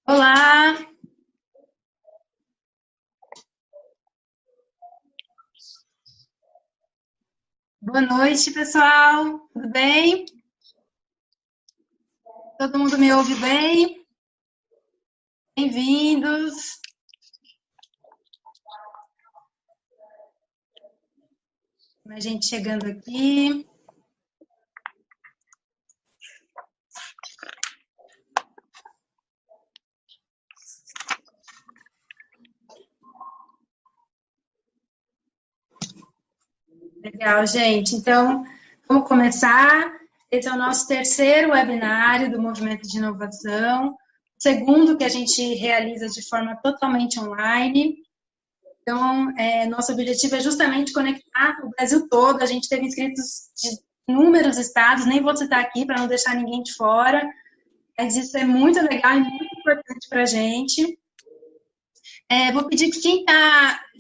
Olá, boa noite, pessoal. Tudo bem? Todo mundo me ouve bem? Bem-vindos. Mais gente chegando aqui. Legal, gente. Então, vamos começar. Esse é o nosso terceiro webinário do Movimento de Inovação, segundo que a gente realiza de forma totalmente online. Então, nosso objetivo é justamente conectar o Brasil todo. A gente teve inscritos de inúmeros estados, nem vou citar aqui para não deixar ninguém de fora, mas isso é muito legal e muito importante para a gente. Vou pedir que quem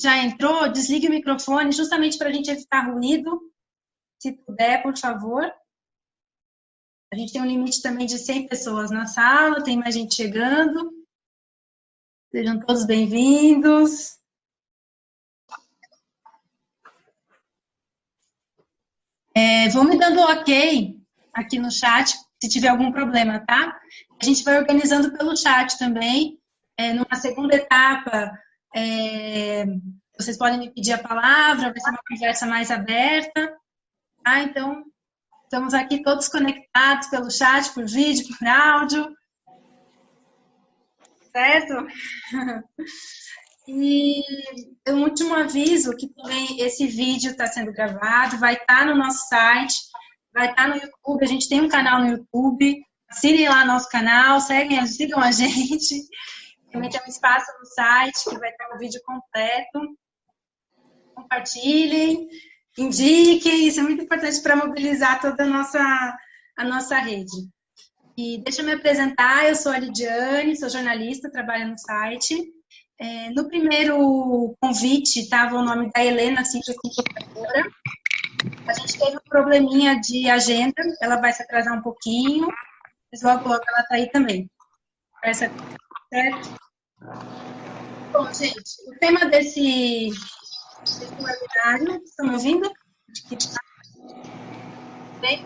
já entrou, desligue o microfone, justamente para a gente evitar ruído, se puder, por favor. A gente tem um limite também de 100 pessoas na sala, tem mais gente chegando. Sejam todos bem-vindos. Vão me dando ok aqui no chat, se tiver algum problema, tá? A gente vai organizando pelo chat também. Numa segunda etapa, vocês podem me pedir a palavra, vai ser uma conversa mais aberta, tá? Então, estamos aqui todos conectados pelo chat, por vídeo, por áudio, certo? E um último aviso, que também esse vídeo está sendo gravado, vai estar no nosso site, vai estar no YouTube, a gente tem um canal no YouTube, assinem lá nosso canal, sigam a gente. Também tem um espaço no site que vai ter o vídeo completo. Compartilhem, indiquem, isso é muito importante para mobilizar toda a nossa rede. E deixa eu me apresentar, eu sou a Lidiane, sou jornalista, trabalho no site. No primeiro convite estava o nome da Helena Simples Computadora. A gente teve um probleminha de agenda, ela vai se atrasar um pouquinho, mas logo ela está aí também. Certo? Bom, gente, o tema desse webinário, estão me ouvindo? Bem?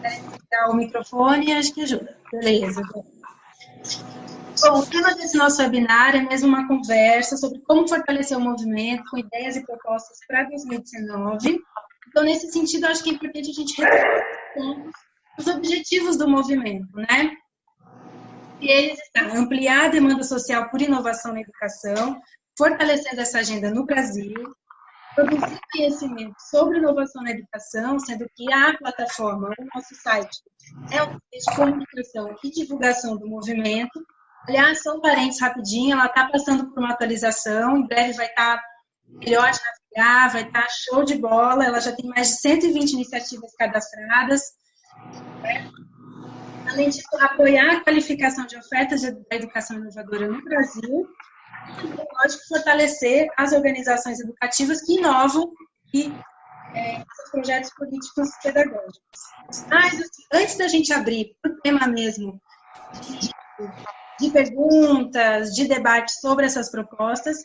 Ligar o microfone, acho que ajuda. Beleza. Bom, o tema desse nosso webinar é mesmo uma conversa sobre como fortalecer o movimento com ideias e propostas para 2019. Então, nesse sentido, acho que é importante a gente retomar os objetivos do movimento, né? E eles estão ampliar a demanda social por inovação na educação, fortalecendo essa agenda no Brasil, produzir conhecimento sobre inovação na educação, sendo que a plataforma, o nosso site, é um meio de comunicação e divulgação do movimento. Aliás, só um parênteses rapidinho, ela está passando por uma atualização, em breve vai estar melhor de navegar, vai estar show de bola, ela já tem mais de 120 iniciativas cadastradas. Além disso, apoiar a qualificação de ofertas da educação inovadora no Brasil, e, lógico, fortalecer as organizações educativas que inovam e seus projetos políticos pedagógicos. Mas, assim, antes da gente abrir para o tema mesmo de perguntas, de debate sobre essas propostas,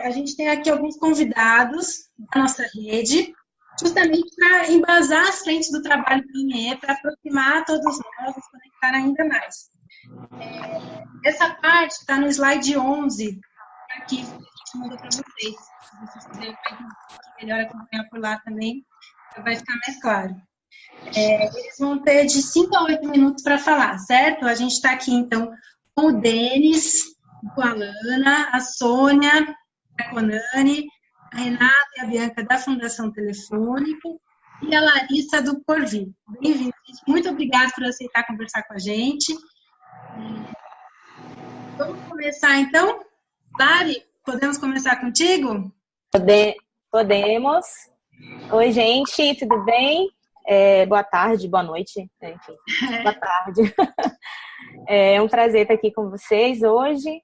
a gente tem aqui alguns convidados da nossa rede, justamente para embasar as frentes do trabalho do INE, para aproximar todos nós, nos conectar ainda mais. Essa parte está no slide 11, aqui, que a gente mandou para vocês. Se vocês quiserem melhor acompanhar por lá também, vai ficar mais claro. Eles vão ter de 5 a 8 minutos para falar, certo? A gente está aqui, então, com o Denis, com a Alana, a Sônia, a Conani, a Renata e a Bianca da Fundação Telefônica e a Larissa do Porvir. Bem-vindos, gente. Muito obrigada por aceitar conversar com a gente. Vamos começar, então? Lari, podemos começar contigo? Podemos. Oi, gente, tudo bem? Boa tarde, boa noite. Enfim, boa tarde. É um prazer estar aqui com vocês hoje.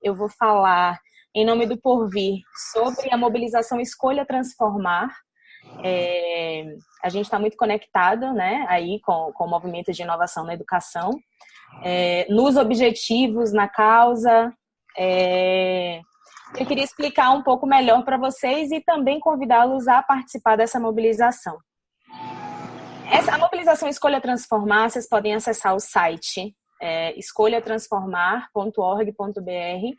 Eu vou falar em nome do Porvir sobre a mobilização Escolha Transformar, A gente está muito conectado, né, aí com o movimento de inovação na educação, nos objetivos, na causa. Eu queria explicar um pouco melhor para vocês e também convidá-los a participar dessa mobilização. A mobilização Escolha Transformar, vocês podem acessar o site escolhatransformar.org.br.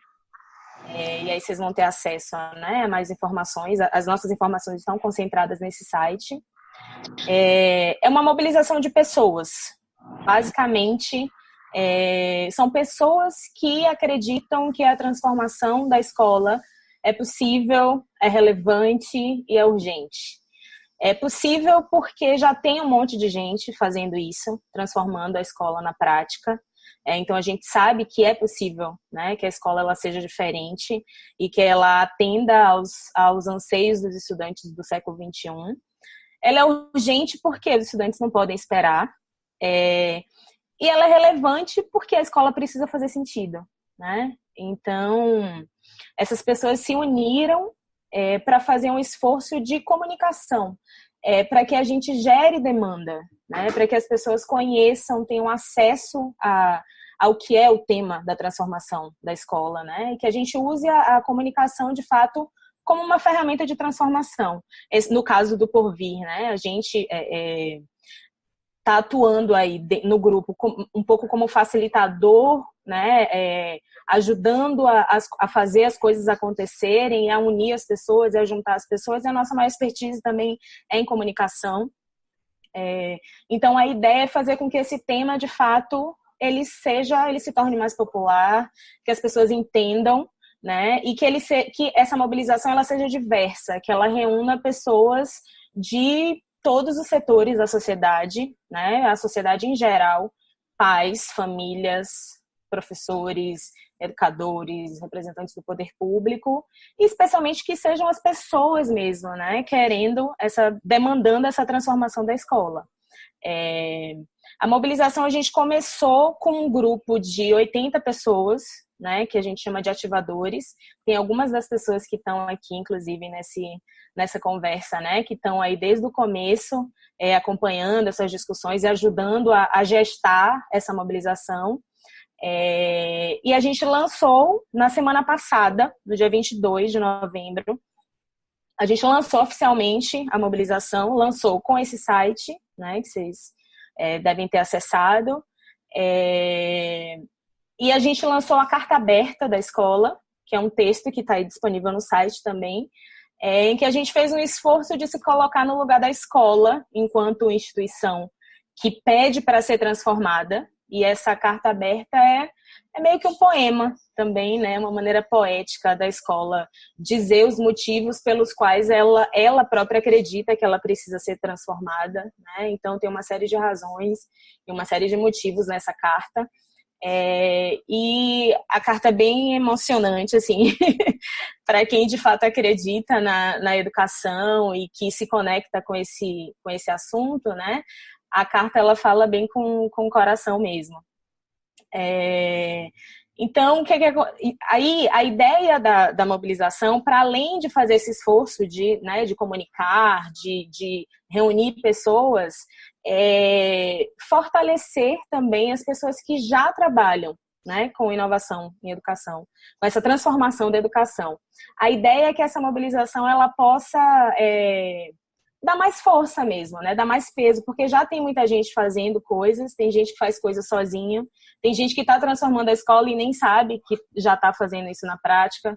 E aí vocês vão ter acesso, né, a mais informações. As nossas informações estão concentradas nesse site. É uma mobilização de pessoas. Basicamente, são pessoas que acreditam que a transformação da escola é possível, é relevante e é urgente. É possível porque já tem um monte de gente fazendo isso, transformando a escola na prática. Então, a gente sabe que é possível, né, que a escola ela seja diferente e que ela atenda aos anseios dos estudantes do século XXI. Ela é urgente porque os estudantes não podem esperar. E ela é relevante porque a escola precisa fazer sentido, né? Então, essas pessoas se uniram para fazer um esforço de comunicação, para que a gente gere demanda, né? Para que as pessoas conheçam, tenham acesso ao que é o tema da transformação da escola, né? E que a gente use a comunicação, de fato, como uma ferramenta de transformação. No caso do Porvir, né? A gente está atuando aí no grupo um pouco como facilitador, né? Ajudando a fazer as coisas acontecerem, a unir as pessoas, a juntar as pessoas. E a nossa maior expertise também é em comunicação. Então, a ideia é fazer com que esse tema, de fato, ele se torne mais popular, que as pessoas entendam, né? E que essa mobilização ela seja diversa, que ela reúna pessoas de todos os setores da sociedade, né? A sociedade em geral, pais, famílias, professores, educadores, representantes do poder público, e especialmente que sejam as pessoas mesmo, né? Demandando essa transformação da escola. A mobilização a gente começou com um grupo de 80 pessoas, né, que a gente chama de ativadores. Tem algumas das pessoas que estão aqui, inclusive, nessa conversa, né, que estão aí desde o começo, acompanhando essas discussões e ajudando a gestar essa mobilização. E a gente lançou na semana passada, no dia 22 de novembro, a gente lançou oficialmente a mobilização, lançou com esse site, né, que vocês devem ter acessado. E a gente lançou a carta aberta da escola, que é um texto que está aí disponível no site também, em que a gente fez um esforço de se colocar no lugar da escola, enquanto instituição que pede para ser transformada. E essa carta aberta é meio que um poema também, né? Uma maneira poética da escola dizer os motivos pelos quais ela própria acredita que ela precisa ser transformada, né? Então, tem uma série de razões e uma série de motivos nessa carta. E a carta é bem emocionante, assim, para quem de fato acredita na educação e que se conecta com esse assunto, né? A carta ela fala bem com o coração mesmo. Então, aí a ideia da mobilização, para além de fazer esse esforço de comunicar, de reunir pessoas, fortalecer também as pessoas que já trabalham, né, com inovação em educação, com essa transformação da educação. A ideia é que essa mobilização ela possa dar mais força mesmo, né? Dar mais peso, porque já tem muita gente fazendo coisas, tem gente que faz coisas sozinha, tem gente que está transformando a escola e nem sabe que já está fazendo isso na prática.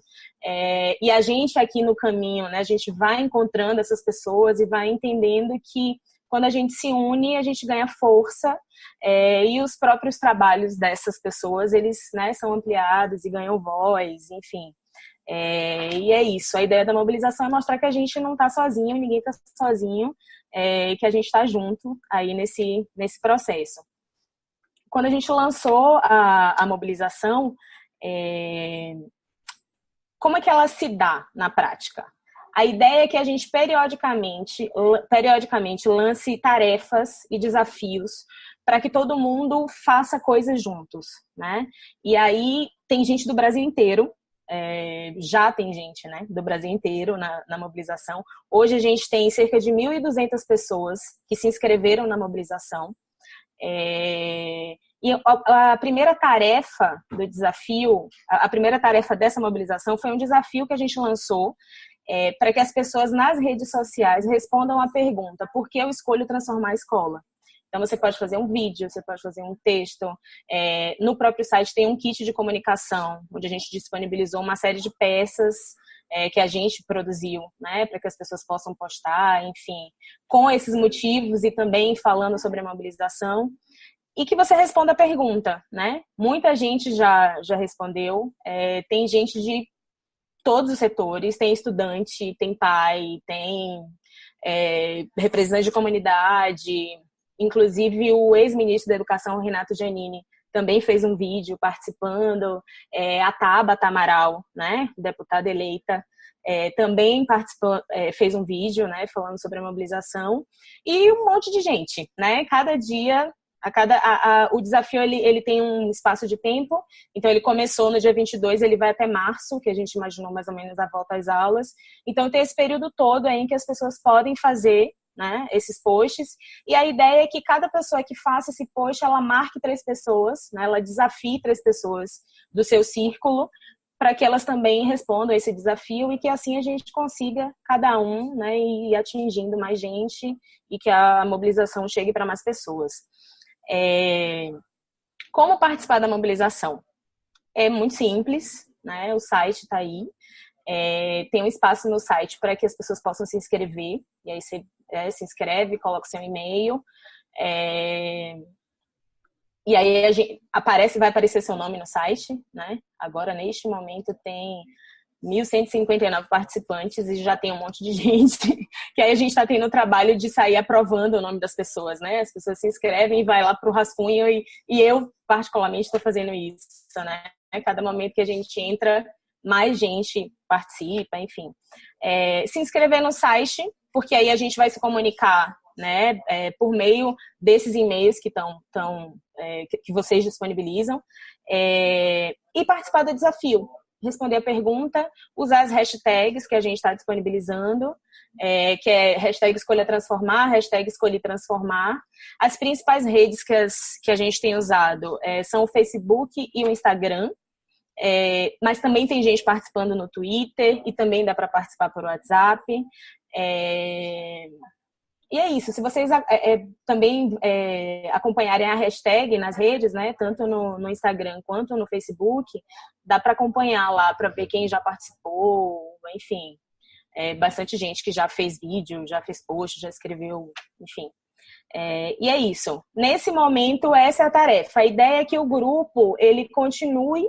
E a gente aqui no caminho, né? A gente vai encontrando essas pessoas e vai entendendo que quando a gente se une, a gente ganha força, e os próprios trabalhos dessas pessoas, eles, né, são ampliados e ganham voz, enfim. E é isso, a ideia da mobilização é mostrar que a gente não está sozinho, ninguém está sozinho, que a gente está junto aí nesse processo. Quando a gente lançou a mobilização, como é que ela se dá na prática? A ideia é que a gente periodicamente lance tarefas e desafios para que todo mundo faça coisas juntos, né? E aí tem gente do Brasil inteiro já tem gente, né, do Brasil inteiro na mobilização. Hoje a gente tem cerca de 1.200 pessoas que se inscreveram na mobilização. E a primeira tarefa do desafio, a primeira tarefa dessa mobilização foi um desafio que a gente lançou para que as pessoas nas redes sociais respondam a pergunta: por que eu escolho transformar a escola? Então, você pode fazer um vídeo, você pode fazer um texto. No próprio site tem um kit de comunicação, onde a gente disponibilizou uma série de peças que a gente produziu, né, para que as pessoas possam postar, enfim, com esses motivos e também falando sobre a mobilização. E que você responda a pergunta, né? Muita gente já respondeu. Tem gente de todos os setores, tem estudante, tem pai, tem representante de comunidade. Inclusive, o ex-ministro da Educação, Renato Giannini, também fez um vídeo participando. A Tabata Amaral, né, deputada eleita, também participou, fez um vídeo, né, falando sobre a mobilização. E um monte de gente, né? Cada dia, o desafio ele tem um espaço de tempo. Então, ele começou no dia 22, ele vai até março, que a gente imaginou mais ou menos a volta às aulas. Então, tem esse período todo aí em que as pessoas podem fazer, né, esses posts, e a ideia é que cada pessoa que faça esse post, ela marque 3 pessoas, né, ela desafie 3 pessoas do seu círculo, para que elas também respondam esse desafio e que assim a gente consiga, cada um, né, ir atingindo mais gente e que a mobilização chegue para mais pessoas. Como participar da mobilização? É muito simples, né, o site está aí, tem um espaço no site para que as pessoas possam se inscrever, e aí você se inscreve, coloca seu e-mail, e aí vai aparecer seu nome no site, né? Agora, neste momento, tem 1.159 participantes e já tem um monte de gente, que aí a gente está tendo o trabalho de sair aprovando o nome das pessoas, né? As pessoas se inscrevem e vai lá para o rascunho e eu, particularmente, estou fazendo isso, né? Cada momento que a gente entra, mais gente participa, enfim. Se inscrever no site, porque aí a gente vai se comunicar, né, por meio desses e-mails que vocês disponibilizam, e participar do desafio, responder a pergunta, usar as hashtags que a gente está disponibilizando, que é hashtag Escolha Transformar, hashtag Escolhi Transformar. As principais redes que a gente tem usado são o Facebook e o Instagram, mas também tem gente participando no Twitter e também dá para participar por WhatsApp. E é isso. Se vocês também acompanharem a hashtag nas redes, né, tanto no Instagram quanto no Facebook, dá para acompanhar lá para ver quem já participou, enfim. Bastante gente que já fez vídeo, já fez post, já escreveu, enfim. E é isso. Nesse momento, essa é a tarefa. A ideia é que o grupo ele continue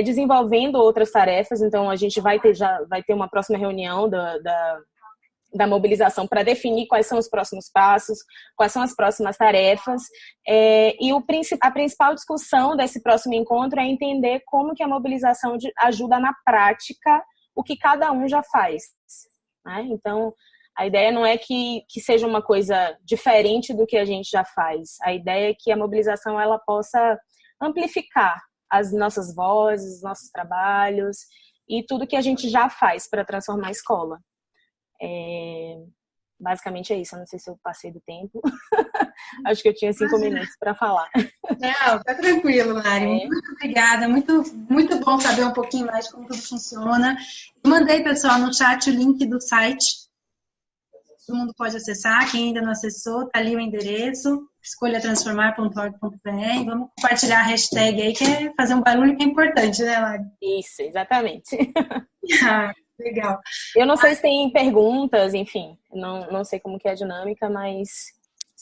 desenvolvendo outras tarefas. Então, a gente vai ter uma próxima reunião da mobilização para definir quais são os próximos passos, quais são as próximas tarefas. E a principal discussão desse próximo encontro é entender como que a mobilização ajuda na prática o que cada um já faz, né? Então, a ideia não é que seja uma coisa diferente do que a gente já faz. A ideia é que a mobilização ela possa amplificar as nossas vozes, os nossos trabalhos e tudo que a gente já faz para transformar a escola. Basicamente é isso. Eu não sei se eu passei do tempo. Acho que eu tinha 5 minutos para falar. Não, tá tranquilo, Mari. Muito obrigada. Muito, muito bom saber um pouquinho mais de como tudo funciona. Eu mandei, pessoal, no chat o link do site. Todo mundo pode acessar. Quem ainda não acessou, tá ali o endereço, escolhatransformar.org.br. Vamos compartilhar a hashtag aí, que é fazer um barulho que é importante, né, Mari? Isso, exatamente. Legal. Eu não sei se tem perguntas, enfim, não sei como que é a dinâmica, mas...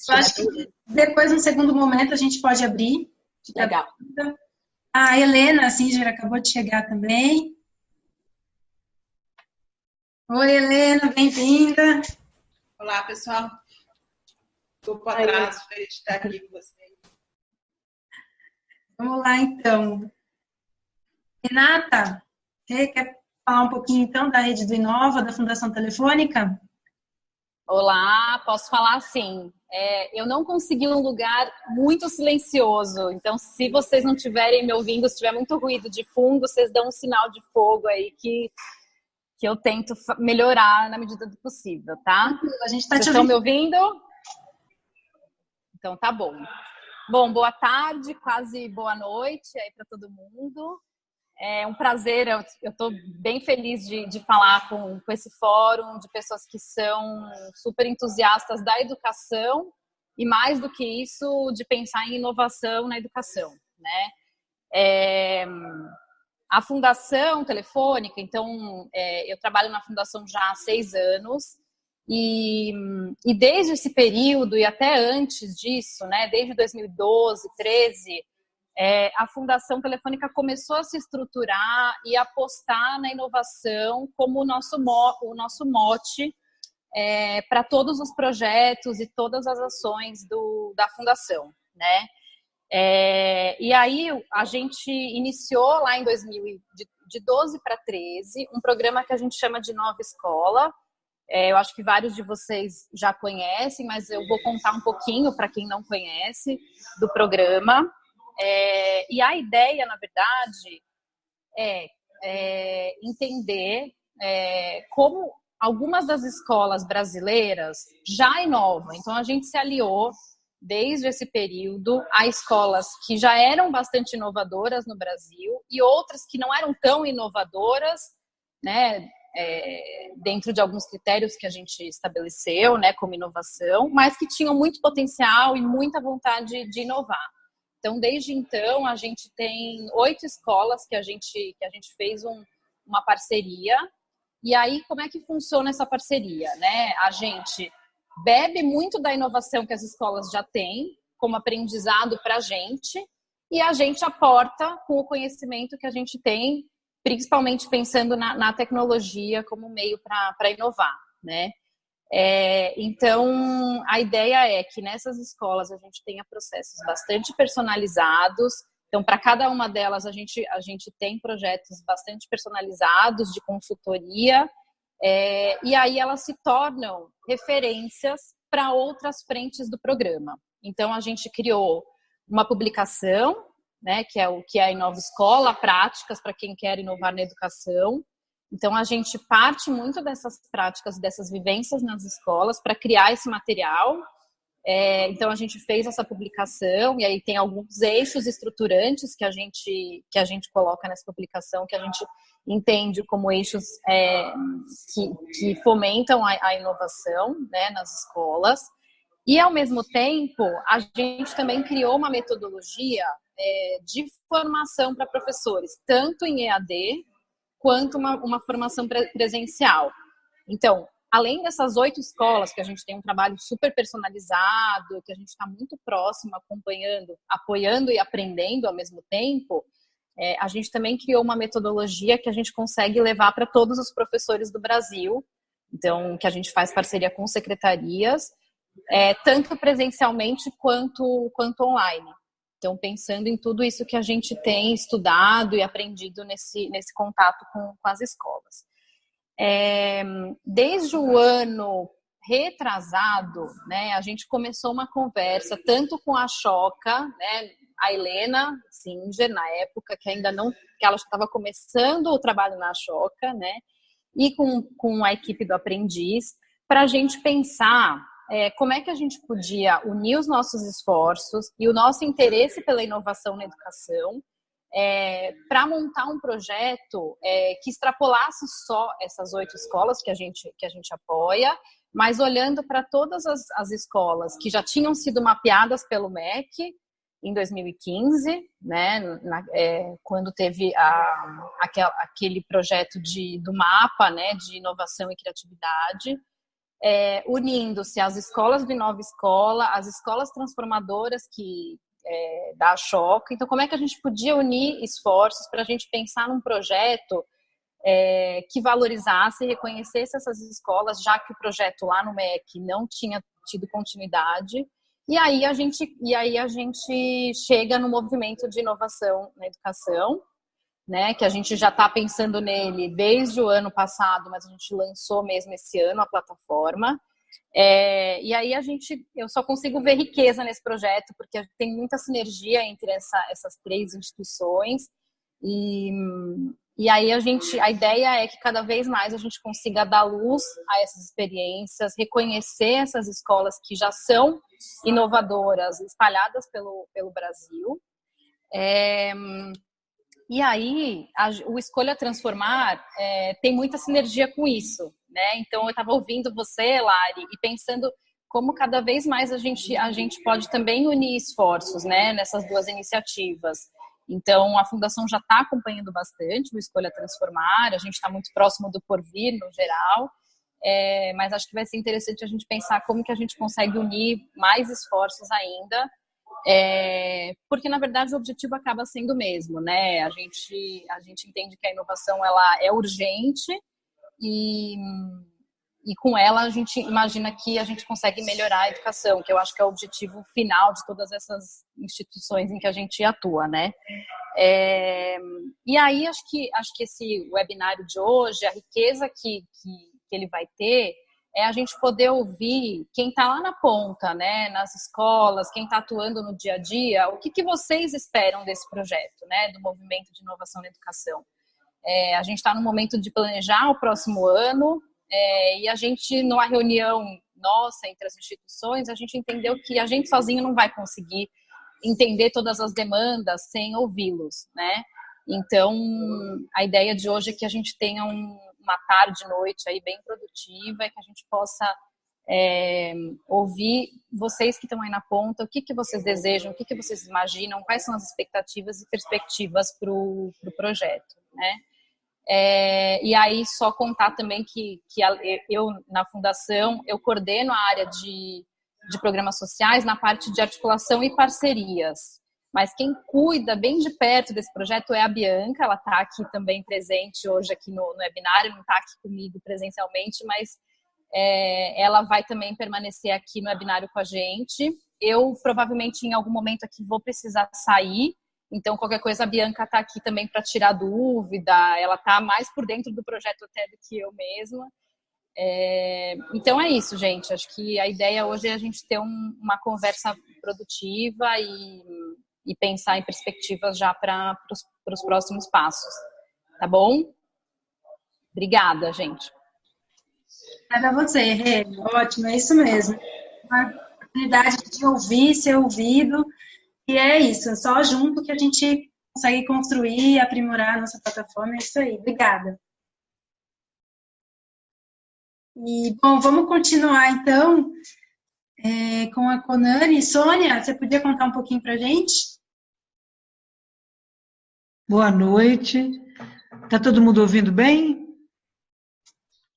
Eu acho que depois, no segundo momento, a gente pode abrir. Legal. A Helena Singer acabou de chegar também. Oi, Helena, bem-vinda. Olá, pessoal. Estou para trás, feliz de estar aqui com vocês. Vamos lá, então. Renata, você quer falar um pouquinho, então, da Rede do Inova, da Fundação Telefônica? Olá, posso falar sim. Eu não consegui um lugar muito silencioso, então se vocês não estiverem me ouvindo, se tiver muito ruído de fundo, vocês dão um sinal de fogo aí que eu tento melhorar na medida do possível, tá? A gente tá Vocês estão me ouvindo? Então tá bom. Bom, boa tarde, quase boa noite aí para todo mundo. É um prazer, eu estou bem feliz de falar com esse fórum de pessoas que são super entusiastas da educação e, mais do que isso, de pensar em inovação na educação, né? A Fundação Telefônica, então, eu trabalho na Fundação já há 6 anos e desde esse período e até antes disso, né, desde 2012, 13, a Fundação Telefônica começou a se estruturar e apostar na inovação como o nosso mote para todos os projetos e todas as ações da Fundação, né? E aí a gente iniciou lá em 2000, de 12 para 13, um programa que a gente chama de Nova Escola. Eu acho que vários de vocês já conhecem, mas eu vou contar um pouquinho para quem não conhece do programa. E a ideia, na verdade, é entender como algumas das escolas brasileiras já inovam. Então, a gente se aliou, desde esse período, a escolas que já eram bastante inovadoras no Brasil e outras que não eram tão inovadoras, né, dentro de alguns critérios que a gente estabeleceu, né, como inovação, mas que tinham muito potencial e muita vontade de inovar. Então, desde então, a gente tem 8 escolas que a gente fez uma parceria. E aí, como é que funciona essa parceria, né? A gente bebe muito da inovação que as escolas já têm, como aprendizado para a gente, e a gente aporta com o conhecimento que a gente tem, principalmente pensando na tecnologia como meio para inovar, né? Então, a ideia é que nessas escolas a gente tenha processos bastante personalizados. Então, para cada uma delas, a gente tem projetos bastante personalizados de consultoria, e aí elas se tornam referências para outras frentes do programa. Então, a gente criou uma publicação, né, que é a Inova Escola, práticas para quem quer inovar na educação. Então, a gente parte muito dessas práticas, dessas vivências nas escolas para criar esse material. Então, a gente fez essa publicação e aí tem alguns eixos estruturantes que a gente coloca nessa publicação, que a gente entende como eixos que fomentam a inovação, né, nas escolas. E, ao mesmo tempo, a gente também criou uma metodologia de formação para professores, tanto em EAD quanto uma formação presencial. Então, além dessas 8 escolas, que a gente tem um trabalho super personalizado, que a gente está muito próximo, acompanhando, apoiando e aprendendo ao mesmo tempo, a gente também criou uma metodologia que a gente consegue levar para todos os professores do Brasil, então, que a gente faz parceria com secretarias, tanto presencialmente quanto online. Então, pensando em tudo isso que a gente tem estudado e aprendido nesse contato com as escolas. Desde o ano retrasado, né, a gente começou uma conversa tanto com a Choca, né, a Helena Singer, na época, que ainda não, que ela estava começando o trabalho na Choca, né, e com a equipe do Aprendiz, para a gente pensar como é que a gente podia unir os nossos esforços e o nosso interesse pela inovação na educação para montar um projeto que extrapolasse só essas 8 escolas que a gente apoia, mas olhando para todas as escolas que já tinham sido mapeadas pelo MEC em 2015, né, quando teve aquele projeto do mapa, né, de inovação e criatividade, unindo-se as escolas de Nova Escola, as escolas transformadoras da Choca. Então, como é que a gente podia unir esforços para a gente pensar num projeto que valorizasse e reconhecesse essas escolas, já que o projeto lá no MEC não tinha tido continuidade. E aí a gente chega no movimento de inovação na educação, né, que a gente já está pensando nele desde o ano passado, mas a gente lançou mesmo esse ano a plataforma. E aí eu só consigo ver riqueza nesse projeto, porque tem muita sinergia entre essas três instituições. E aí a ideia é que cada vez mais a gente consiga dar luz a essas experiências, reconhecer essas escolas que já são inovadoras, espalhadas pelo Brasil. E aí o Escolha Transformar tem muita sinergia com isso, né? Então eu estava ouvindo você, Lari, e pensando como cada vez mais a gente pode também unir esforços, né, nessas duas iniciativas. Então, a Fundação já está acompanhando bastante o Escolha Transformar, a gente está muito próximo do Porvir, no geral, mas acho que vai ser interessante a gente pensar como que a gente consegue unir mais esforços ainda, porque, na verdade, o objetivo acaba sendo o mesmo, né? A gente entende que a inovação ela é urgente e com ela a gente imagina que a gente consegue melhorar a educação, que eu acho que é o objetivo final de todas essas instituições em que a gente atua, né? E aí acho que esse webinário de hoje, a riqueza que ele vai ter é a gente poder ouvir quem está lá na ponta, né, nas escolas, quem está atuando no dia a dia, o que vocês esperam desse projeto, né, do movimento de inovação na educação. A gente está no momento de planejar o próximo ano, e a gente, numa reunião nossa entre as instituições, a gente entendeu que a gente sozinho não vai conseguir entender todas as demandas sem ouvi-los, né? Então, a ideia de hoje é que a gente tenha uma tarde, noite aí bem produtiva, e que a gente possa ouvir vocês que estão aí na ponta, o que vocês desejam, o que vocês imaginam, quais são as expectativas e perspectivas para o projeto, né? E aí só contar também que eu, na Fundação, eu coordeno a área de programas sociais na parte de articulação e parcerias. Mas quem cuida bem de perto desse projeto é a Bianca, ela está aqui também presente hoje aqui no webinário, não está aqui comigo presencialmente, mas ela vai também permanecer aqui no webinário com a gente. Eu provavelmente em algum momento aqui vou precisar sair, então qualquer coisa a Bianca está aqui também para tirar dúvida, ela está mais por dentro do projeto até do que eu mesma. Então é isso, gente, acho que a ideia hoje é a gente ter uma conversa produtiva e pensar em perspectivas já para os próximos passos, tá bom? Obrigada, gente. Obrigada a você, Rê. Ótimo, é isso mesmo. Uma oportunidade de ouvir, ser ouvido, e é isso, é só junto que a gente consegue construir e aprimorar a nossa plataforma, é isso aí. Obrigada. E, bom, vamos continuar, então, com a Conani. Sônia, você podia contar um pouquinho para a gente? Boa noite. Está todo mundo ouvindo bem?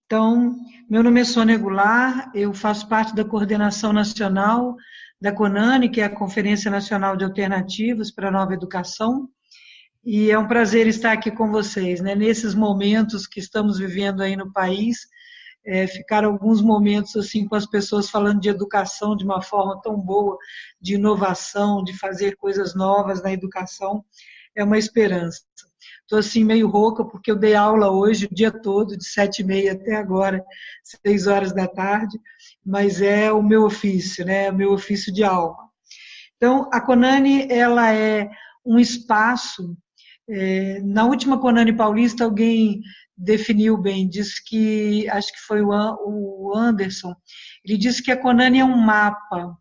Então, meu nome é Sônia Goulart, eu faço parte da coordenação nacional da Conani, que é a Conferência Nacional de Alternativas para a Nova Educação, e é um prazer estar aqui com vocês, né? Nesses momentos que estamos vivendo aí no país, ficaram alguns momentos assim com as pessoas falando de educação de uma forma tão boa, de inovação, de fazer coisas novas na educação, é uma esperança. Estou assim meio rouca porque eu dei aula hoje o dia todo, de 7h30 até agora, 6 horas da tarde, mas é o meu ofício, né? O meu ofício de alma. Então, a Conani, ela é um espaço, na última Conani Paulista alguém definiu bem, disse que, acho que foi o Anderson, ele disse que a Conani é um mapa,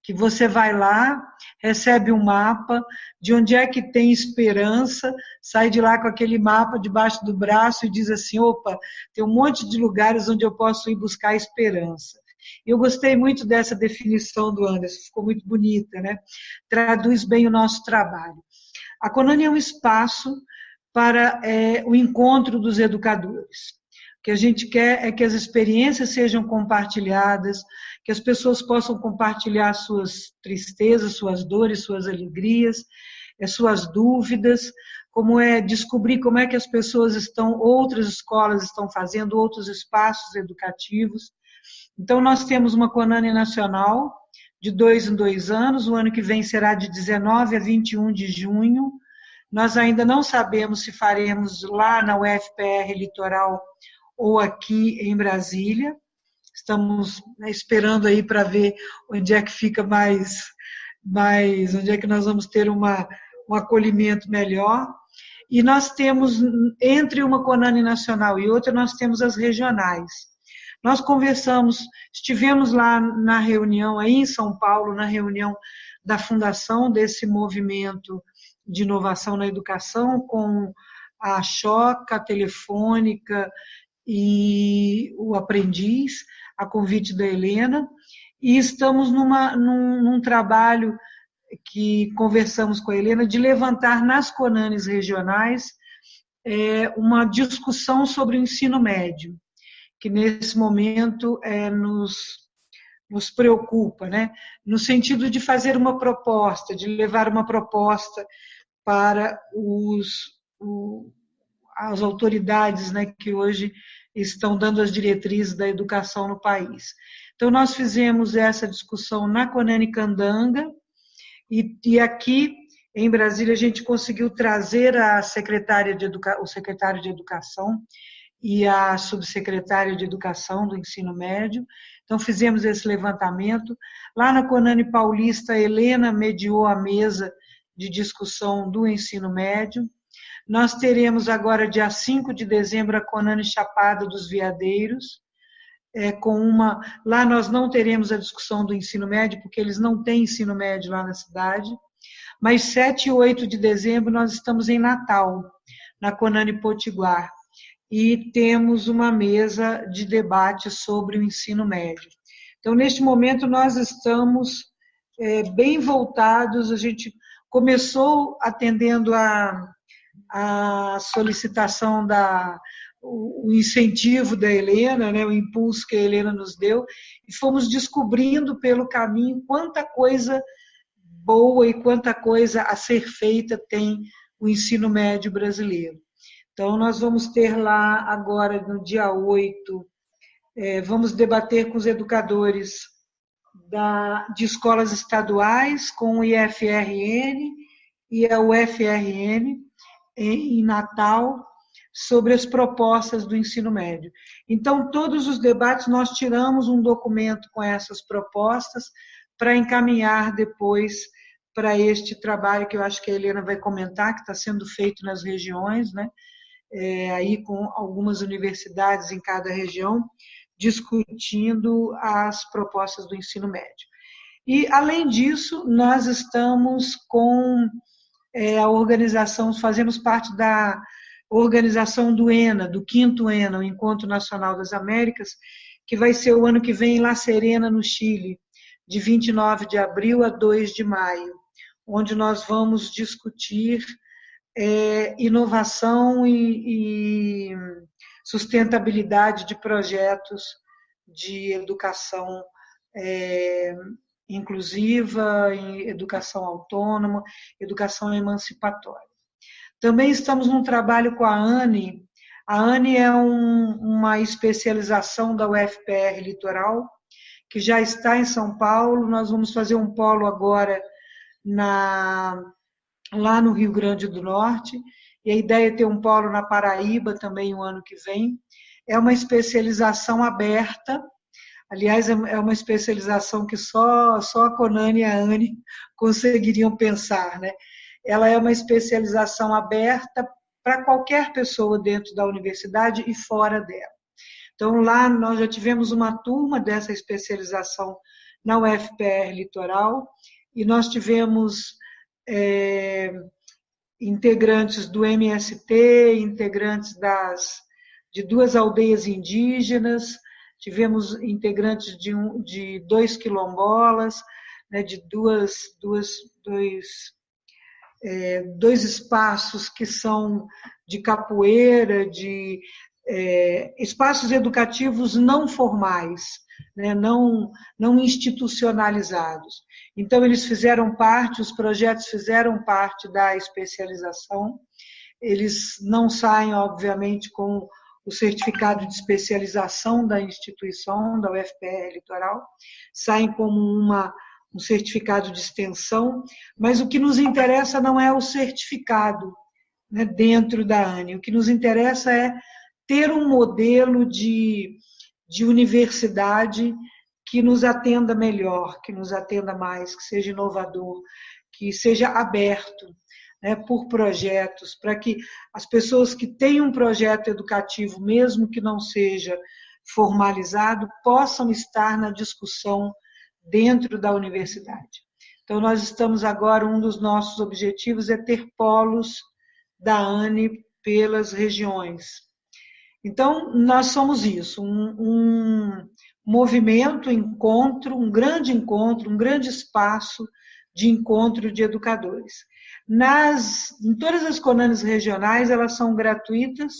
que você vai lá, recebe um mapa, de onde é que tem esperança, sai de lá com aquele mapa debaixo do braço e diz assim, opa, tem um monte de lugares onde eu posso ir buscar esperança. Eu gostei muito dessa definição do Anderson, ficou muito bonita, né? Traduz bem o nosso trabalho. A Conani é um espaço para o encontro dos educadores. O que a gente quer é que as experiências sejam compartilhadas, que as pessoas possam compartilhar suas tristezas, suas dores, suas alegrias, suas dúvidas, como é descobrir como é que as pessoas estão, outras escolas estão fazendo, outros espaços educativos. Então, nós temos uma Conani nacional, de 2 em 2 anos, o ano que vem será de 19 a 21 de junho. Nós ainda não sabemos se faremos lá na UFPR Litoral ou aqui em Brasília. estamos, né, esperando aí para ver onde é que fica onde é que nós vamos ter um acolhimento melhor. E nós temos, entre uma CONANI nacional e outra, nós temos as regionais. Nós conversamos, estivemos lá na reunião, aí em São Paulo, na reunião da fundação desse movimento de inovação na educação, com a Choca, a Telefônica e o Aprendiz, a convite da Helena, e estamos num trabalho que conversamos com a Helena, de levantar nas CONANIs regionais uma discussão sobre o ensino médio, que nesse momento nos preocupa, né? No sentido de fazer uma proposta, de levar uma proposta para as autoridades, né, que hoje estão dando as diretrizes da educação no país. Então, nós fizemos essa discussão na CONANI Candanga, e aqui em Brasília a gente conseguiu trazer o secretário de Educação e a subsecretária de Educação do Ensino Médio. Então, fizemos esse levantamento. Lá na CONANI Paulista, a Helena mediou a mesa de discussão do ensino médio. Nós teremos agora, dia 5 de dezembro, a CONANI Chapada dos Veadeiros, lá nós não teremos a discussão do ensino médio, porque eles não têm ensino médio lá na cidade, mas 7 e 8 de dezembro nós estamos em Natal, na CONANI Potiguar, e temos uma mesa de debate sobre o ensino médio. Então, neste momento, nós estamos bem voltados, a gente começou atendendo a solicitação o incentivo da Helena, né, o impulso que a Helena nos deu, e fomos descobrindo pelo caminho quanta coisa boa e quanta coisa a ser feita tem o ensino médio brasileiro. Então, nós vamos ter lá agora, no dia 8, vamos debater com os educadores de escolas estaduais, com o IFRN e a UFRN, em Natal, sobre as propostas do ensino médio. Então, todos os debates, nós tiramos um documento com essas propostas para encaminhar depois para este trabalho que eu acho que a Helena vai comentar, que está sendo feito nas regiões, né? Aí com algumas universidades em cada região, discutindo as propostas do ensino médio. E, além disso, nós estamos com a organização, fazemos parte da organização do ENA, do 5º ENA, o Encontro Nacional das Américas, que vai ser o ano que vem em La Serena, no Chile, de 29 de abril a 2 de maio, onde nós vamos discutir inovação e sustentabilidade de projetos de educação inclusiva, educação autônoma, educação emancipatória. Também estamos num trabalho com a ANI. A ANI é uma especialização da UFPR Litoral, que já está em São Paulo. Nós vamos fazer um polo agora lá no Rio Grande do Norte, e a ideia é ter um polo na Paraíba também o ano que vem. É uma especialização aberta, aliás, é uma especialização que só a CONANI e a ANI conseguiriam pensar, né? Ela é uma especialização aberta para qualquer pessoa dentro da universidade e fora dela. Então, lá nós já tivemos uma turma dessa especialização na UFPR Litoral, e nós tivemos integrantes do MST, integrantes de 2 aldeias indígenas, tivemos integrantes de 2 quilombolas, né, de dois espaços que são de capoeira, de espaços educativos não formais, né, não institucionalizados. Então, eles fizeram parte, os projetos fizeram parte da especialização. Eles não saem, obviamente, com o certificado de especialização da instituição, da UFPR Litoral, saem como um certificado de extensão, mas o que nos interessa não é o certificado, né, dentro da ANI. O que nos interessa é ter um modelo de de universidade que nos atenda melhor, que nos atenda mais, que seja inovador, que seja aberto, né, por projetos, para que as pessoas que têm um projeto educativo, mesmo que não seja formalizado, possam estar na discussão dentro da universidade. Então, nós estamos agora, um dos nossos objetivos é ter polos da ANE pelas regiões. Então, nós somos isso, um movimento, encontro, um grande espaço de encontro de educadores. Em todas as CONANES regionais, elas são gratuitas,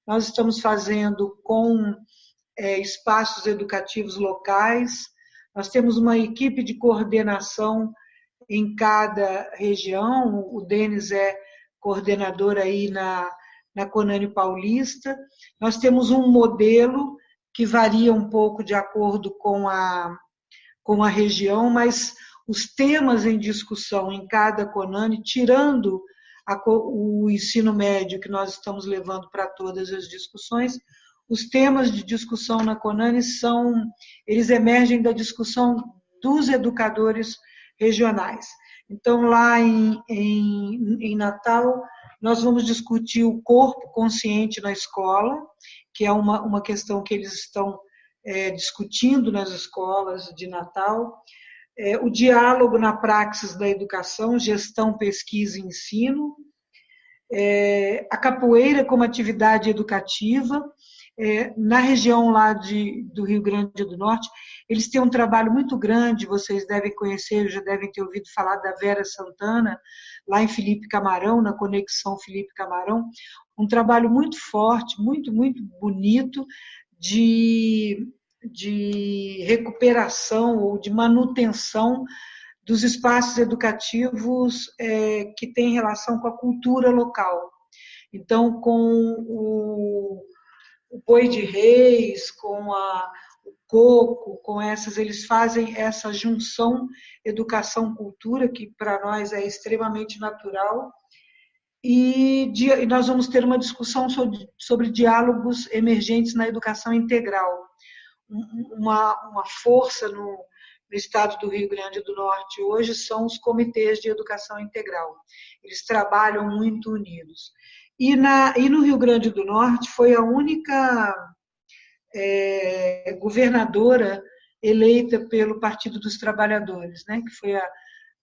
nós estamos fazendo com espaços educativos locais, nós temos uma equipe de coordenação em cada região, o Denis é coordenador aí na CONANE Paulista, nós temos um modelo que varia um pouco de acordo com a região, mas os temas em discussão em cada CONANE, tirando o ensino médio que nós estamos levando para todas as discussões, os temas de discussão na CONANE eles emergem da discussão dos educadores regionais. Então, lá em Natal, nós vamos discutir o corpo consciente na escola, que é uma questão que eles estão discutindo nas escolas de Natal. O diálogo na praxis da educação, gestão, pesquisa e ensino. A capoeira como atividade educativa. Na região lá do Rio Grande do Norte, eles têm um trabalho muito grande, vocês devem conhecer, já devem ter ouvido falar da Vera Santana, lá em Felipe Camarão, na Conexão Felipe Camarão, um trabalho muito forte, muito, muito bonito de recuperação ou de manutenção dos espaços educativos que têm relação com a cultura local. Então, com o boi de reis, com o coco, com eles fazem essa junção educação-cultura, que para nós é extremamente natural, e nós vamos ter uma discussão sobre diálogos emergentes na educação integral. Uma força no estado do Rio Grande do Norte hoje são os comitês de educação integral. Eles trabalham muito unidos. E no Rio Grande do Norte foi a única governadora eleita pelo Partido dos Trabalhadores, né? Que foi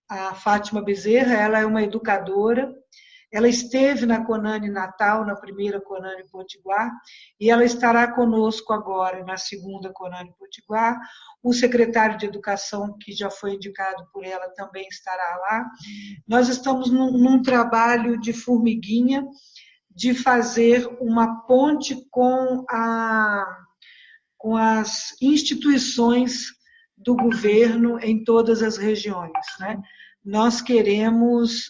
a Fátima Bezerra. Ela é uma educadora, ela esteve na CONANE Natal, na primeira CONANE Potiguar, e ela estará conosco agora na segunda CONANE Potiguar. O secretário de Educação, que já foi indicado por ela, também estará lá. Nós estamos num trabalho de formiguinha, de fazer uma ponte com as instituições do governo em todas as regiões, né? Nós queremos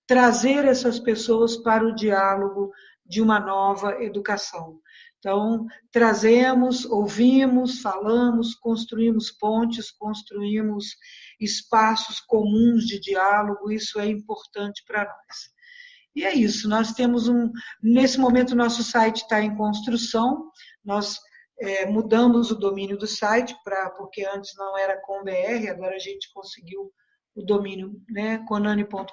trazer essas pessoas para o diálogo de uma nova educação. Então, trazemos, ouvimos, falamos, construímos pontes, construímos espaços comuns de diálogo, isso é importante para nós. E é isso, nós temos nesse momento o nosso site está em construção, nós mudamos o domínio do site, porque antes não era com.br, agora a gente conseguiu o domínio, né, conane.com.br,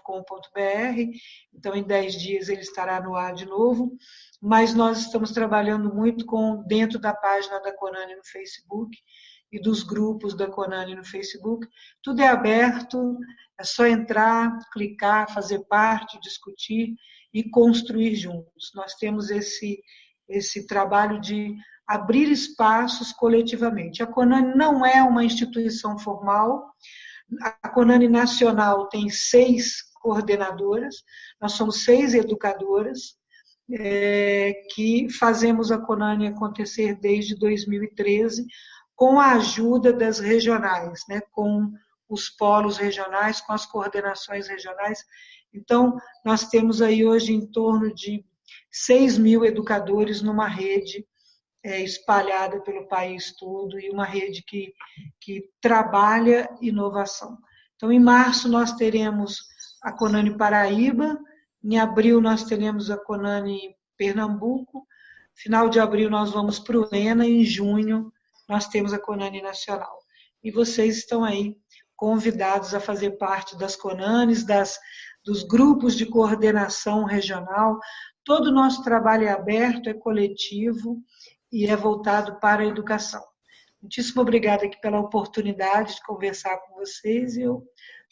então em 10 dias ele estará no ar de novo, mas nós estamos trabalhando muito dentro da página da CONANE no Facebook e dos grupos da CONANE no Facebook, tudo é aberto, é só entrar, clicar, fazer parte, discutir e construir juntos. Nós temos esse trabalho de abrir espaços coletivamente. A CONANE não é uma instituição formal, a CONANE Nacional tem 6 coordenadoras, nós somos 6 educadoras, que fazemos a CONANE acontecer desde 2013, com a ajuda das regionais, né, com os polos regionais, com as coordenações regionais. Então, nós temos aí hoje em torno de 6.000 educadores numa rede espalhada pelo país todo e uma rede que trabalha inovação. Então, em março, nós teremos a CONANE Paraíba, em abril, nós teremos a CONANE Pernambuco, Final de abril nós vamos para o ENA, em junho nós temos a CONANI Nacional. E vocês estão aí convidados a fazer parte das CONANIs, dos grupos de coordenação regional. Todo o nosso trabalho é aberto, é coletivo e é voltado para a educação. Muitíssimo obrigada aqui pela oportunidade de conversar com vocês. Eu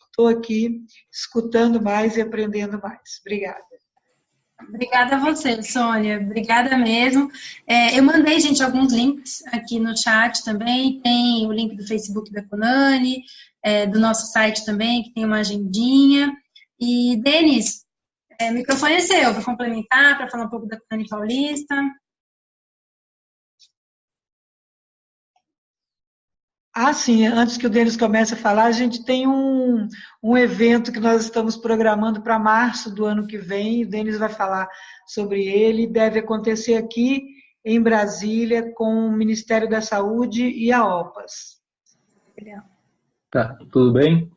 estou aqui escutando mais e aprendendo mais. Obrigada. Obrigada a você, Sônia. Obrigada mesmo. Eu mandei, gente, alguns links aqui no chat também. Tem o link do Facebook da CONANI, do nosso site também, que tem uma agendinha. E, Denis, o microfone é seu para complementar, para falar um pouco da CONANI Paulista. Sim, antes que o Denis comece a falar, a gente tem um evento que nós estamos programando para março do ano que vem, o Denis vai falar sobre ele, deve acontecer aqui em Brasília com o Ministério da Saúde e a OPAS. Tá, tudo bem?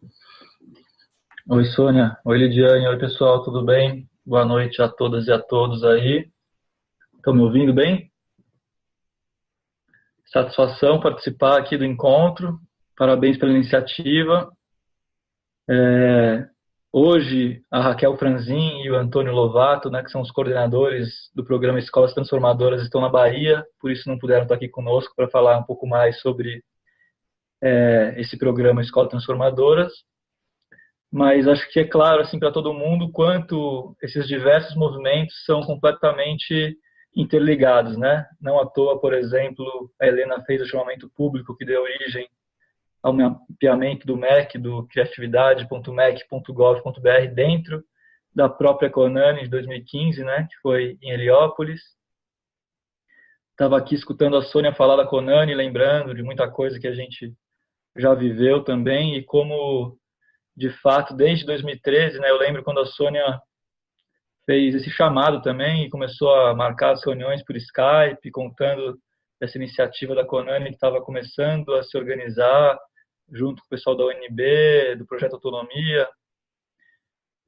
Oi, Sônia. Oi, Lidiane. Oi, pessoal, tudo bem? Boa noite a todas e a todos aí. Estão me ouvindo bem? Satisfação participar aqui do encontro. Parabéns pela iniciativa. Hoje, a Raquel Franzin e o Antônio Lovato, né, que são os coordenadores do programa Escolas Transformadoras, estão na Bahia, por isso não puderam estar aqui conosco para falar um pouco mais sobre esse programa Escolas Transformadoras. Mas acho que é claro assim, para todo mundo quanto esses diversos movimentos são completamente interligados, né? Não à toa, por exemplo, a Helena fez o chamamento público que deu origem ao mapeamento do MEC, do criatividade.mec.gov.br, dentro da própria CONANI de 2015, né? Que foi em Heliópolis. Estava aqui escutando a Sônia falar da CONANI, lembrando de muita coisa que a gente já viveu também, e como, de fato, desde 2013, né? Eu lembro quando a Sônia fez esse chamado também e começou a marcar as reuniões por Skype, contando essa iniciativa da CONANI que estava começando a se organizar junto com o pessoal da UNB, do Projeto Autonomia.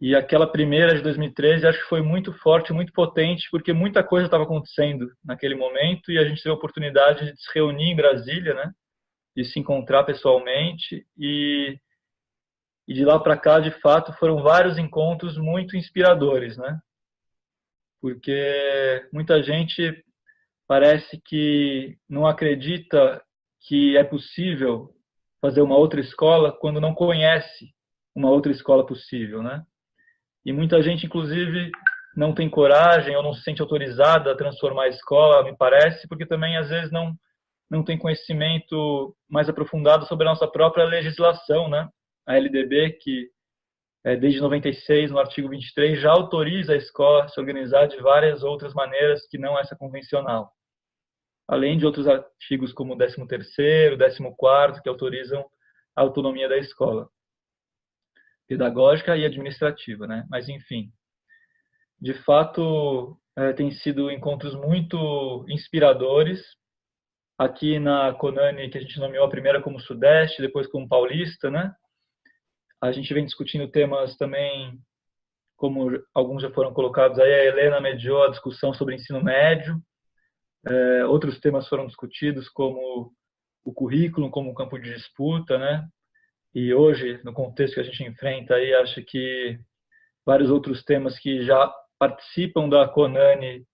E aquela primeira de 2013 acho que foi muito forte, muito potente, porque muita coisa estava acontecendo naquele momento e a gente teve a oportunidade de se reunir em Brasília, né? De se encontrar pessoalmente e de lá para cá, de fato, foram vários encontros muito inspiradores, né? Porque muita gente parece que não acredita que é possível fazer uma outra escola quando não conhece uma outra escola possível, né? E muita gente, inclusive, não tem coragem ou não se sente autorizada a transformar a escola, me parece, porque também, às vezes, não tem conhecimento mais aprofundado sobre a nossa própria legislação, né? A LDB, que desde 96, no artigo 23, já autoriza a escola a se organizar de várias outras maneiras que não essa convencional. Além de outros artigos como o 13º, o 14º, que autorizam a autonomia da escola, pedagógica e administrativa, né? Mas, enfim, de fato, tem sido encontros muito inspiradores. Aqui na CONANI, que a gente nomeou a primeira como Sudeste, depois como Paulista, né? A gente vem discutindo temas também, como alguns já foram colocados aí, a Helena mediou a discussão sobre ensino médio, outros temas foram discutidos, como o currículo, como campo de disputa, né? E hoje, no contexto que a gente enfrenta aí, acho que vários outros temas que já participam da CONANI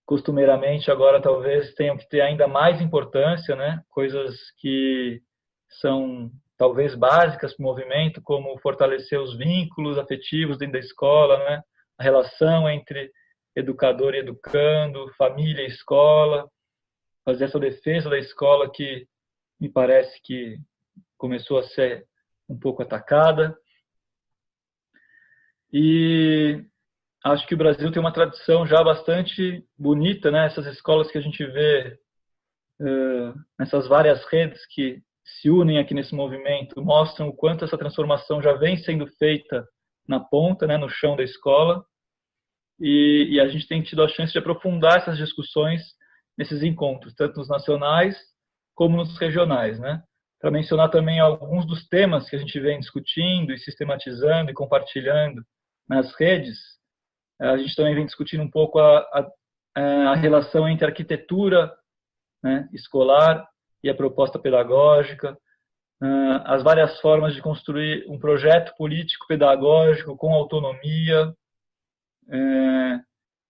costumeiramente, agora talvez tenham que ter ainda mais importância, né? Coisas que são talvez básicas para o movimento, como fortalecer os vínculos afetivos dentro da escola, né? A relação entre educador e educando, família e escola, fazer essa defesa da escola que me parece que começou a ser um pouco atacada. E acho que o Brasil tem uma tradição já bastante bonita, né? Essas escolas que a gente vê nessas várias redes que se unem aqui nesse movimento mostram o quanto essa transformação já vem sendo feita na ponta, né, no chão da escola, e a gente tem tido a chance de aprofundar essas discussões nesses encontros, tanto nos nacionais como nos regionais, né? Para mencionar também alguns dos temas que a gente vem discutindo e sistematizando e compartilhando nas redes, a gente também vem discutindo um pouco a a relação entre a arquitetura, né, escolar e a proposta pedagógica, as várias formas de construir um projeto político-pedagógico com autonomia,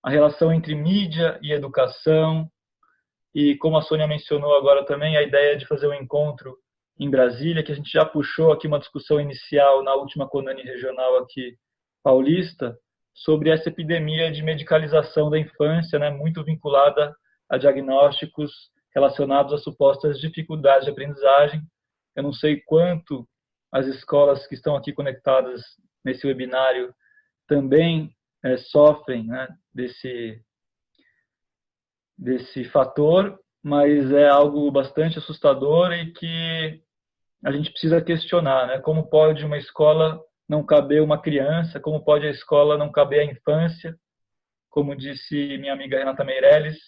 a relação entre mídia e educação, e como a Sônia mencionou agora também, a ideia de fazer um encontro em Brasília, que a gente já puxou aqui uma discussão inicial na última CONANI regional aqui paulista, sobre essa epidemia de medicalização da infância, né, muito vinculada a diagnósticos relacionados a supostas dificuldades de aprendizagem. Eu não sei quanto as escolas que estão aqui conectadas nesse webinário também sofrem, né, desse fator, mas é algo bastante assustador e que a gente precisa questionar, né? Como pode uma escola não caber uma criança, como pode a escola não caber a infância? Como disse minha amiga Renata Meirelles,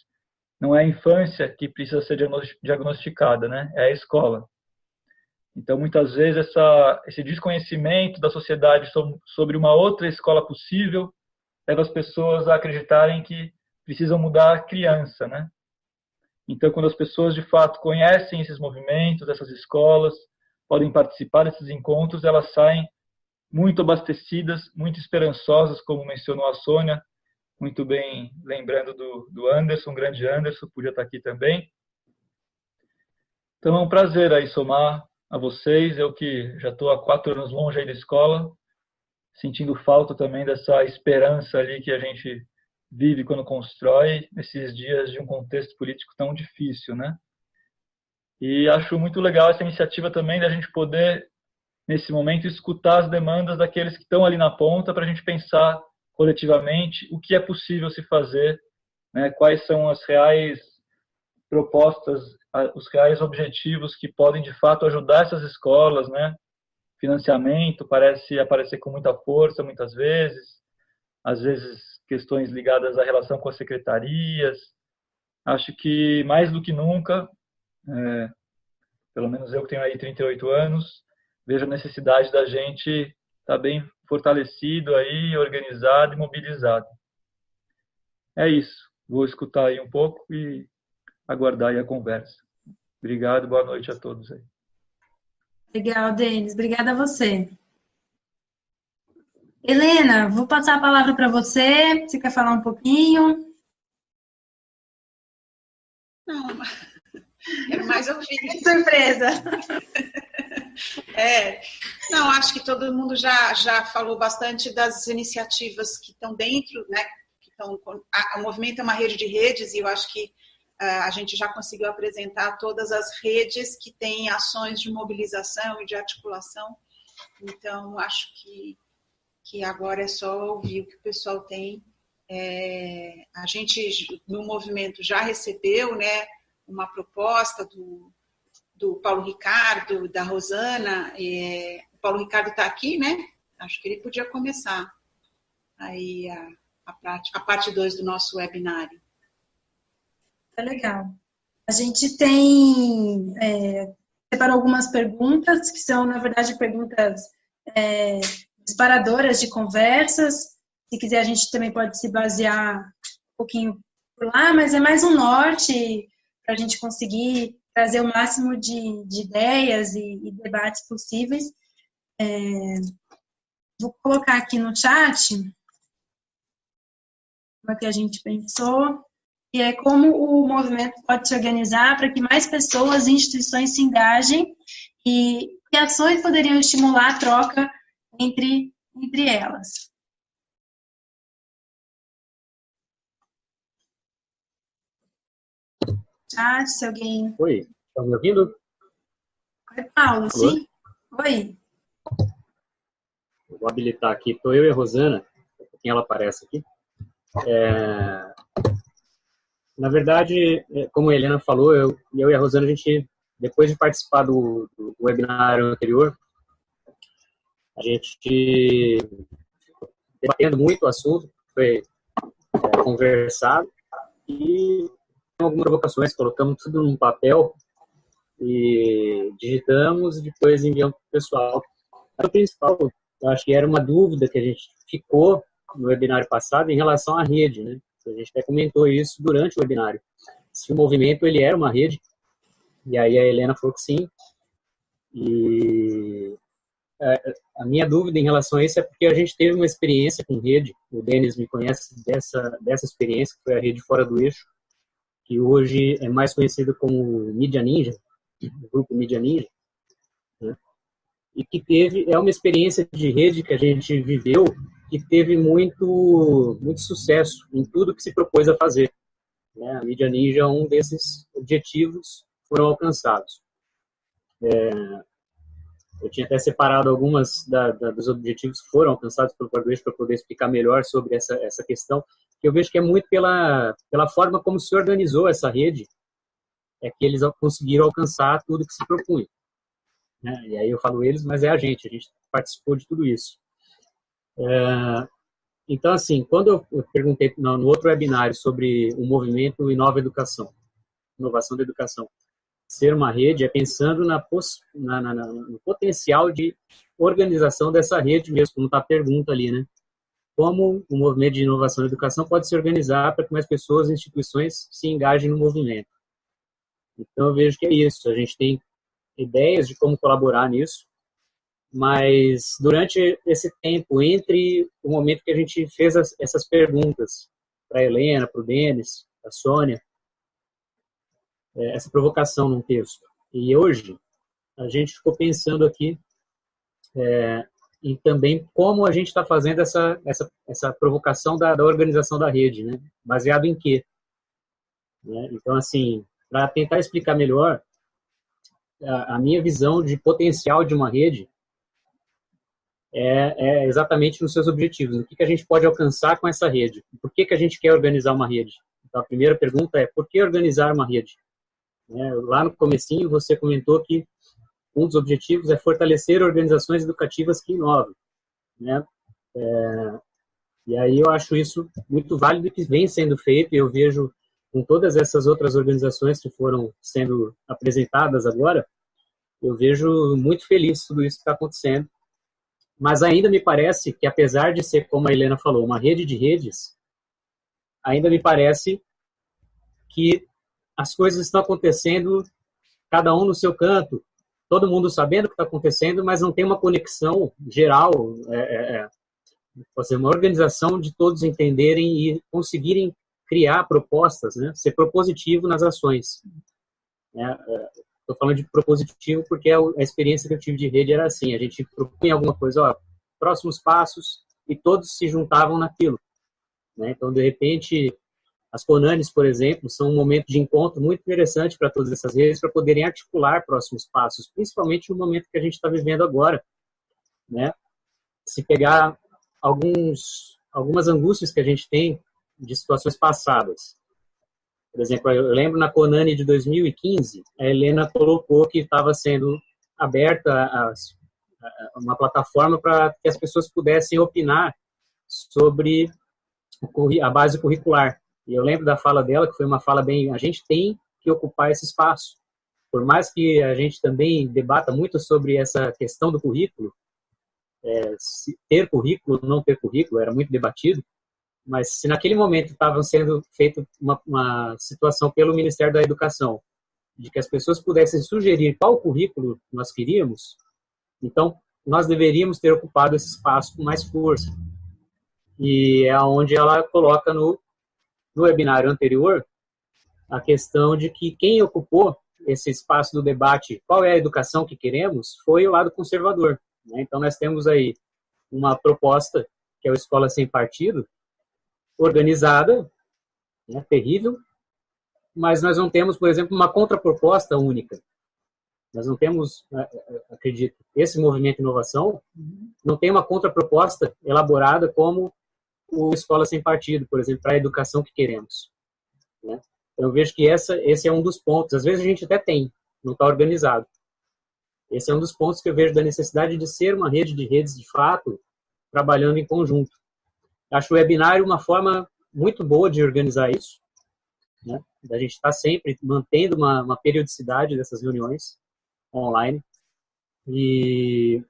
não é a infância que precisa ser diagnosticada, né? É a escola. Então, muitas vezes, esse desconhecimento da sociedade sobre uma outra escola possível leva as pessoas a acreditarem que precisam mudar a criança, né? Então, quando as pessoas, de fato, conhecem esses movimentos, essas escolas, podem participar desses encontros, elas saem muito abastecidas, muito esperançosas, como mencionou a Sônia, muito bem lembrando do Anderson, o grande Anderson, podia estar aqui também. Então, é um prazer aí somar a vocês, eu que já estou há 4 anos longe aí da escola, sentindo falta também dessa esperança ali que a gente vive quando constrói nesses dias de um contexto político tão difícil, né? E acho muito legal essa iniciativa também da gente poder, nesse momento, escutar as demandas daqueles que estão ali na ponta para a gente pensar coletivamente o que é possível se fazer, né? Quais são as reais propostas, os reais objetivos que podem, de fato, ajudar essas escolas, né? Financiamento parece aparecer com muita força, muitas vezes, às vezes questões ligadas à relação com as secretarias. Acho que, mais do que nunca, pelo menos eu que tenho aí 38 anos, vejo a necessidade da gente estar bem fortalecido aí, organizado e mobilizado. É isso. Vou escutar aí um pouco e aguardar aí a conversa. Obrigado, boa noite a todos aí. Legal, Denis. Obrigada a você. Helena, vou passar a palavra para você. Você quer falar um pouquinho? Não, quero mais ouvir. Que surpresa! Não, acho que todo mundo já falou bastante das iniciativas que estão dentro, né? O movimento é uma rede de redes e eu acho que a gente já conseguiu apresentar todas as redes que têm ações de mobilização e de articulação. Então, acho que agora é só ouvir o que o pessoal tem. A gente, no movimento, já recebeu, né, uma proposta do Paulo Ricardo, da Rosana. O Paulo Ricardo está aqui, né? Acho que ele podia começar aí a parte 2 do nosso webinário. É legal. A gente tem separou algumas perguntas, que são, na verdade, perguntas disparadoras de conversas. Se quiser, a gente também pode se basear um pouquinho por lá, mas é mais um norte para a gente conseguir trazer o máximo de ideias e debates possíveis. Vou colocar aqui no chat o que a gente pensou, e é como o movimento pode se organizar para que mais pessoas e instituições se engajem e que ações poderiam estimular a troca entre elas. Chat, se alguém... Oi, está me ouvindo? Oi, Paulo, alô? Sim? Oi. Vou habilitar aqui, estou eu e a Rosana, quem ela aparece aqui. Na verdade, como a Helena falou, eu e a Rosana, a gente, depois de participar do webinário anterior, a gente debatendo muito o assunto, foi conversado e algumas provocações, colocamos tudo num papel e digitamos e depois enviamos para o pessoal. O principal, eu acho que era uma dúvida que a gente ficou no webinário passado em relação à rede, né? A gente até comentou isso durante o webinário. Se o movimento ele era uma rede, e aí a Helena falou que sim, e a minha dúvida em relação a isso é porque a gente teve uma experiência com rede, o Denis me conhece dessa experiência, que foi a rede Fora do Eixo, que hoje é mais conhecido como Mídia Ninja, o grupo Mídia Ninja, né? E que é uma experiência de rede que a gente viveu, que teve muito sucesso em tudo que se propôs a fazer, né? A Mídia Ninja, um desses objetivos foram alcançados. Eu tinha até separado algumas dos objetivos que foram alcançados pelo Fora do Eixo para poder explicar melhor sobre essa questão, que eu vejo que é muito pela forma como se organizou essa rede, é que eles conseguiram alcançar tudo que se propunha, né? E aí eu falo eles, mas é a gente participou de tudo isso. Então, assim, quando eu perguntei no outro webinário sobre o movimento Inova Educação, inovação da educação, ser uma rede é pensando no potencial de organização dessa rede mesmo, como está a pergunta ali, né? Como o movimento de inovação da educação pode se organizar para que mais pessoas e instituições se engajem no movimento. Então, eu vejo que é isso. A gente tem ideias de como colaborar nisso, mas durante esse tempo, entre o momento que a gente fez essas perguntas para a Helena, para o Denis, para a Sônia, essa provocação num texto, e hoje a gente ficou pensando aqui em também como a gente está fazendo essa provocação da organização da rede, né? Baseado em quê? Né? Então, assim, para tentar explicar melhor, a minha visão de potencial de uma rede é exatamente nos seus objetivos. O que a gente pode alcançar com essa rede? Por que a gente quer organizar uma rede? Então, a primeira pergunta é, por que organizar uma rede? Lá no comecinho, você comentou que um dos objetivos é fortalecer organizações educativas que inovam, né? E aí eu acho isso muito válido e que vem sendo feito, e eu vejo com todas essas outras organizações que foram sendo apresentadas agora, eu vejo muito feliz tudo isso que está acontecendo. Mas ainda me parece que, apesar de ser, como a Helena falou, uma rede de redes, ainda me parece que as coisas estão acontecendo, cada um no seu canto, todo mundo sabendo o que está acontecendo, mas não tem uma conexão geral, uma organização de todos entenderem e conseguirem criar propostas, né? Ser propositivo nas ações. Estou falando de propositivo porque a experiência que eu tive de rede era assim, a gente propunha alguma coisa, próximos passos, e todos se juntavam naquilo, né? Então, de repente, as CONANES, por exemplo, são um momento de encontro muito interessante para todas essas redes, para poderem articular próximos passos, principalmente no momento que a gente está vivendo agora, né? Se pegar algumas angústias que a gente tem de situações passadas. Por exemplo, eu lembro na CONANE de 2015, a Helena colocou que estava sendo aberta uma plataforma para que as pessoas pudessem opinar sobre a base curricular. E eu lembro da fala dela, que foi uma fala bem... A gente tem que ocupar esse espaço. Por mais que a gente também debata muito sobre essa questão do currículo, se ter currículo ou não ter currículo, era muito debatido, mas se naquele momento estava sendo feita uma situação pelo Ministério da Educação, de que as pessoas pudessem sugerir qual currículo nós queríamos, então nós deveríamos ter ocupado esse espaço com mais força. E é onde ela coloca no webinário anterior a questão de que quem ocupou esse espaço do debate, qual é a educação que queremos, foi o lado conservador, né? Então nós temos aí uma proposta que é o Escola Sem Partido, organizada, né, terrível, mas nós não temos, por exemplo, uma contraproposta única. Nós não temos, acredito, esse movimento de inovação não tem uma contraproposta elaborada como o Escola Sem Partido, por exemplo, para a educação que queremos, né? Então, eu vejo que esse é um dos pontos. Às vezes a gente até tem, não está organizado. Esse é um dos pontos que eu vejo da necessidade de ser uma rede de redes, de fato, trabalhando em conjunto. Acho o webinário uma forma muito boa de organizar isso, né? A gente está sempre mantendo uma periodicidade dessas reuniões online. E,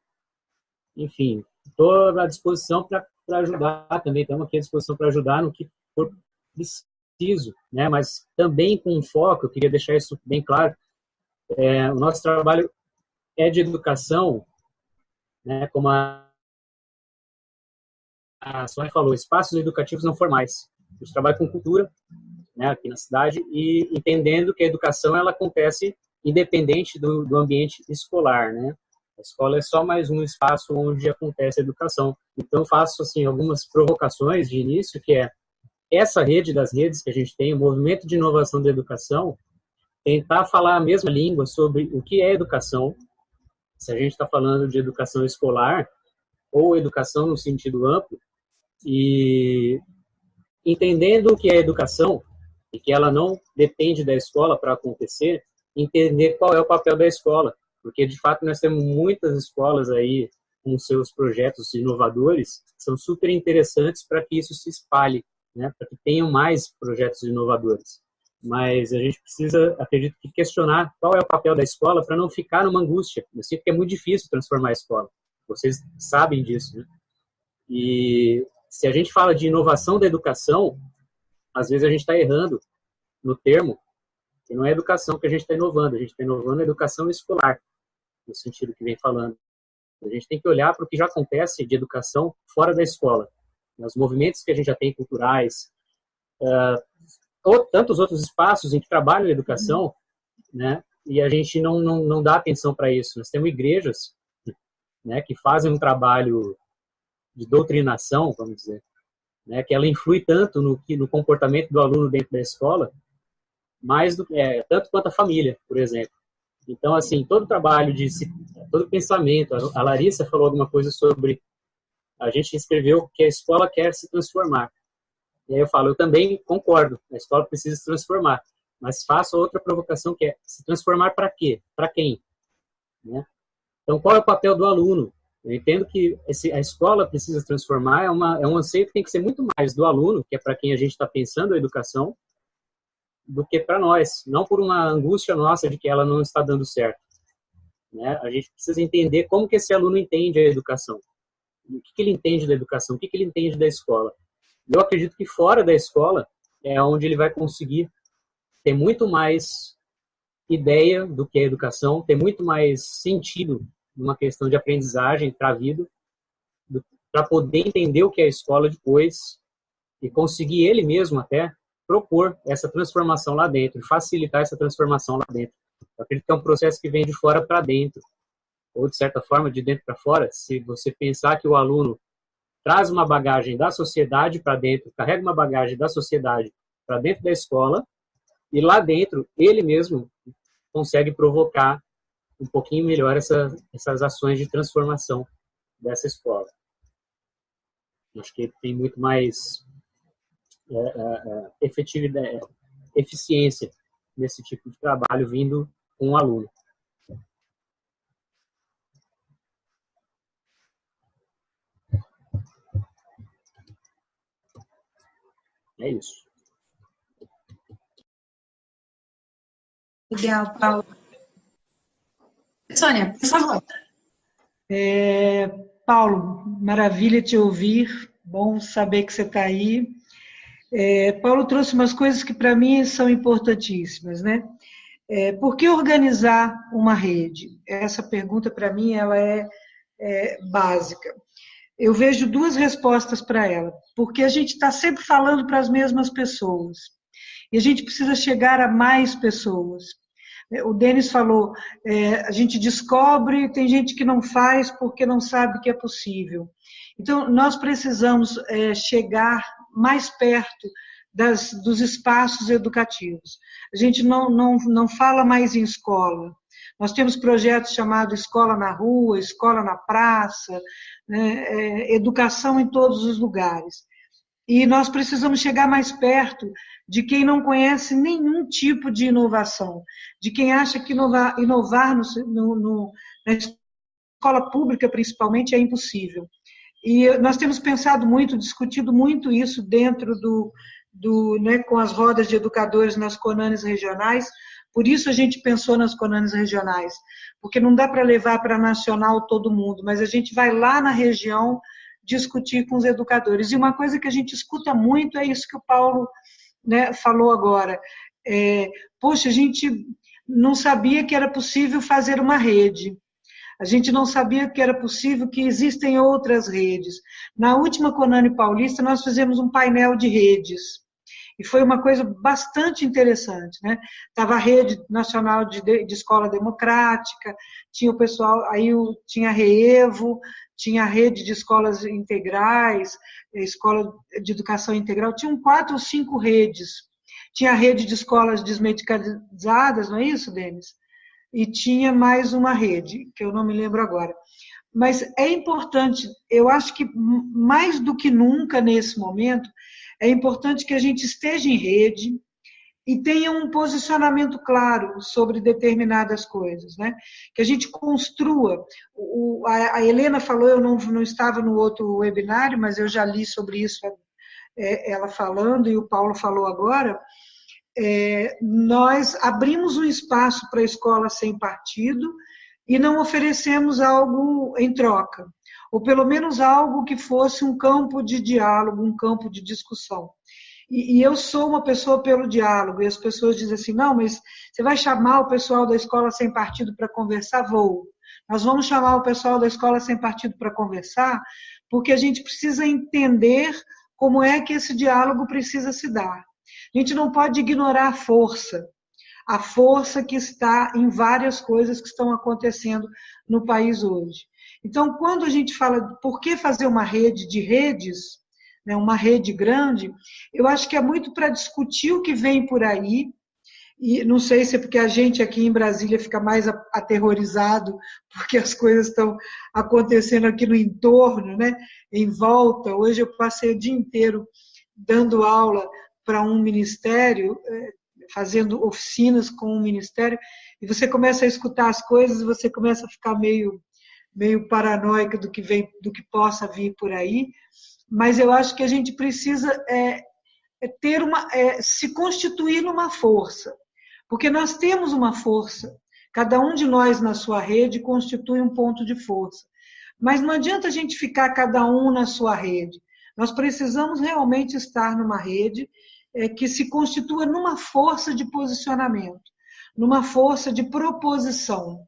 enfim, estou à disposição para ajudar também. Estamos aqui à disposição para ajudar no que for preciso, né? Mas também com um foco, eu queria deixar isso bem claro, o nosso trabalho é de educação, né? Como a Sônia falou, espaços educativos não formais. A gente trabalha com cultura, né, aqui na cidade, e entendendo que a educação ela acontece independente do ambiente escolar, né? A escola é só mais um espaço onde acontece a educação. Então, faço assim algumas provocações de início, que é essa rede das redes que a gente tem, o movimento de inovação da educação, tentar falar a mesma língua sobre o que é educação, se a gente está falando de educação escolar ou educação no sentido amplo, e entendendo o que é educação e que ela não depende da escola para acontecer, entender qual é o papel da escola, porque de fato nós temos muitas escolas aí com seus projetos inovadores que são super interessantes para que isso se espalhe, né, para que tenham mais projetos inovadores. Mas a gente precisa, acredito que, questionar qual é o papel da escola para não ficar numa angústia. Eu sinto que é muito difícil transformar a escola. Vocês sabem disso, né? E se a gente fala de inovação da educação, às vezes a gente está errando no termo, que não é educação que a gente está inovando, a gente está inovando a educação escolar, no sentido que vem falando. A gente tem que olhar para o que já acontece de educação fora da escola, os movimentos que a gente já tem culturais, ou tantos outros espaços em que trabalham a educação, né? E a gente não dá atenção para isso. Nós temos igrejas, né, que fazem um trabalho de doutrinação, vamos dizer, né, que ela influi tanto no comportamento do aluno dentro da escola, tanto quanto a família, por exemplo. Então, assim, todo trabalho, todo pensamento, a Larissa falou alguma coisa sobre, a gente escreveu que a escola quer se transformar. E aí eu falo, eu também concordo, a escola precisa se transformar, mas faço outra provocação que é, se transformar para quê? Para quem? Né? Então, qual é o papel do aluno? Eu entendo que a escola precisa se transformar, é um anseio que tem que ser muito mais do aluno, que é para quem a gente está pensando a educação, do que para nós, não por uma angústia nossa de que ela não está dando certo. Né? A gente precisa entender como que esse aluno entende a educação, o que ele entende da educação, o que ele entende da escola. Eu acredito que fora da escola é onde ele vai conseguir ter muito mais ideia do que é educação, ter muito mais sentido numa questão de aprendizagem para a vida, para poder entender o que é a escola depois e conseguir ele mesmo até propor essa transformação lá dentro, facilitar essa transformação lá dentro. Eu acredito que é um processo que vem de fora para dentro, ou de certa forma de dentro para fora. Se você pensar que o aluno traz uma bagagem da sociedade para dentro, carrega uma bagagem da sociedade para dentro da escola, e lá dentro ele mesmo consegue provocar um pouquinho melhor essas ações de transformação dessa escola. Acho que tem muito mais efetividade, eficiência nesse tipo de trabalho vindo com o aluno. É isso. Legal, Paulo. Sônia, por favor. Paulo, maravilha te ouvir, bom saber que você está aí. Paulo trouxe umas coisas que para mim são importantíssimas, né? Por que organizar uma rede? Essa pergunta para mim ela é básica. Eu vejo duas respostas para ela, porque a gente está sempre falando para as mesmas pessoas e a gente precisa chegar a mais pessoas. O Denis falou, a gente descobre, tem gente que não faz porque não sabe que é possível. Então, nós precisamos chegar mais perto dos espaços educativos. A gente não fala mais em escola. Nós temos projetos chamados Escola na Rua, Escola na Praça, né, educação em todos os lugares. E nós precisamos chegar mais perto de quem não conhece nenhum tipo de inovação, de quem acha que inovar na escola pública, principalmente, é impossível. E nós temos pensado muito, discutido muito isso dentro né, com as rodas de educadores nas CONANES regionais. Por isso a gente pensou nas CONANES regionais, porque não dá para levar para nacional todo mundo, mas a gente vai lá na região discutir com os educadores. E uma coisa que a gente escuta muito é isso que o Paulo né, falou agora. Poxa, a gente não sabia que era possível fazer uma rede. A gente não sabia que era possível, que existem outras redes. Na última Conani Paulista, nós fizemos um painel de redes. E foi uma coisa bastante interessante, né? Estava a Rede Nacional de Escola Democrática, tinha o pessoal, aí tinha a REEVO, tinha a Rede de Escolas Integrais, Escola de Educação Integral, tinham 4 ou 5 redes. Tinha a Rede de Escolas Desmedicalizadas, não é isso, Denis? E tinha mais uma rede, que eu não me lembro agora. Mas é importante, eu acho que mais do que nunca nesse momento, é importante que a gente esteja em rede e tenha um posicionamento claro sobre determinadas coisas, né? Que a gente construa. A Helena falou, eu não estava no outro webinário, mas eu já li sobre isso, ela falando, e o Paulo falou agora. Nós abrimos um espaço para a escola sem partido e não oferecemos algo em troca, ou pelo menos algo que fosse um campo de diálogo, um campo de discussão. E eu sou uma pessoa pelo diálogo, e as pessoas dizem assim, não, mas você vai chamar o pessoal da escola sem partido para conversar? Vou. Nós vamos chamar o pessoal da escola sem partido para conversar, porque a gente precisa entender como é que esse diálogo precisa se dar. A gente não pode ignorar a força que está em várias coisas que estão acontecendo no país hoje. Então, quando a gente fala por que fazer uma rede de redes, né, uma rede grande, eu acho que é muito para discutir o que vem por aí, e não sei se é porque a gente aqui em Brasília fica mais aterrorizado, porque as coisas estão acontecendo aqui no entorno, né, em volta. Hoje eu passei o dia inteiro dando aula para um ministério, fazendo oficinas com um ministério, e você começa a escutar as coisas, e você começa a ficar meio paranoica do que possa vir por aí, mas eu acho que a gente precisa se constituir numa força, porque nós temos uma força, cada um de nós na sua rede constitui um ponto de força, mas não adianta a gente ficar cada um na sua rede, nós precisamos realmente estar numa rede que se constitua numa força de posicionamento, numa força de proposição.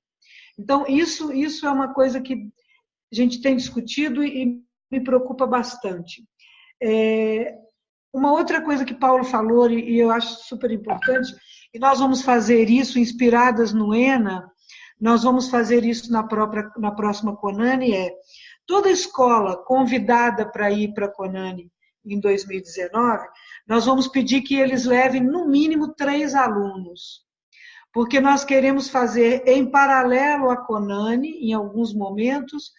Então, isso é uma coisa que a gente tem discutido e me preocupa bastante. Uma outra coisa que Paulo falou, e eu acho super importante, e nós vamos fazer isso inspiradas no ENA, nós vamos fazer isso na próxima Conani, toda escola convidada para ir para a Conani em 2019, nós vamos pedir que eles levem no mínimo 3 alunos, porque nós queremos fazer em paralelo à Conani, em alguns momentos,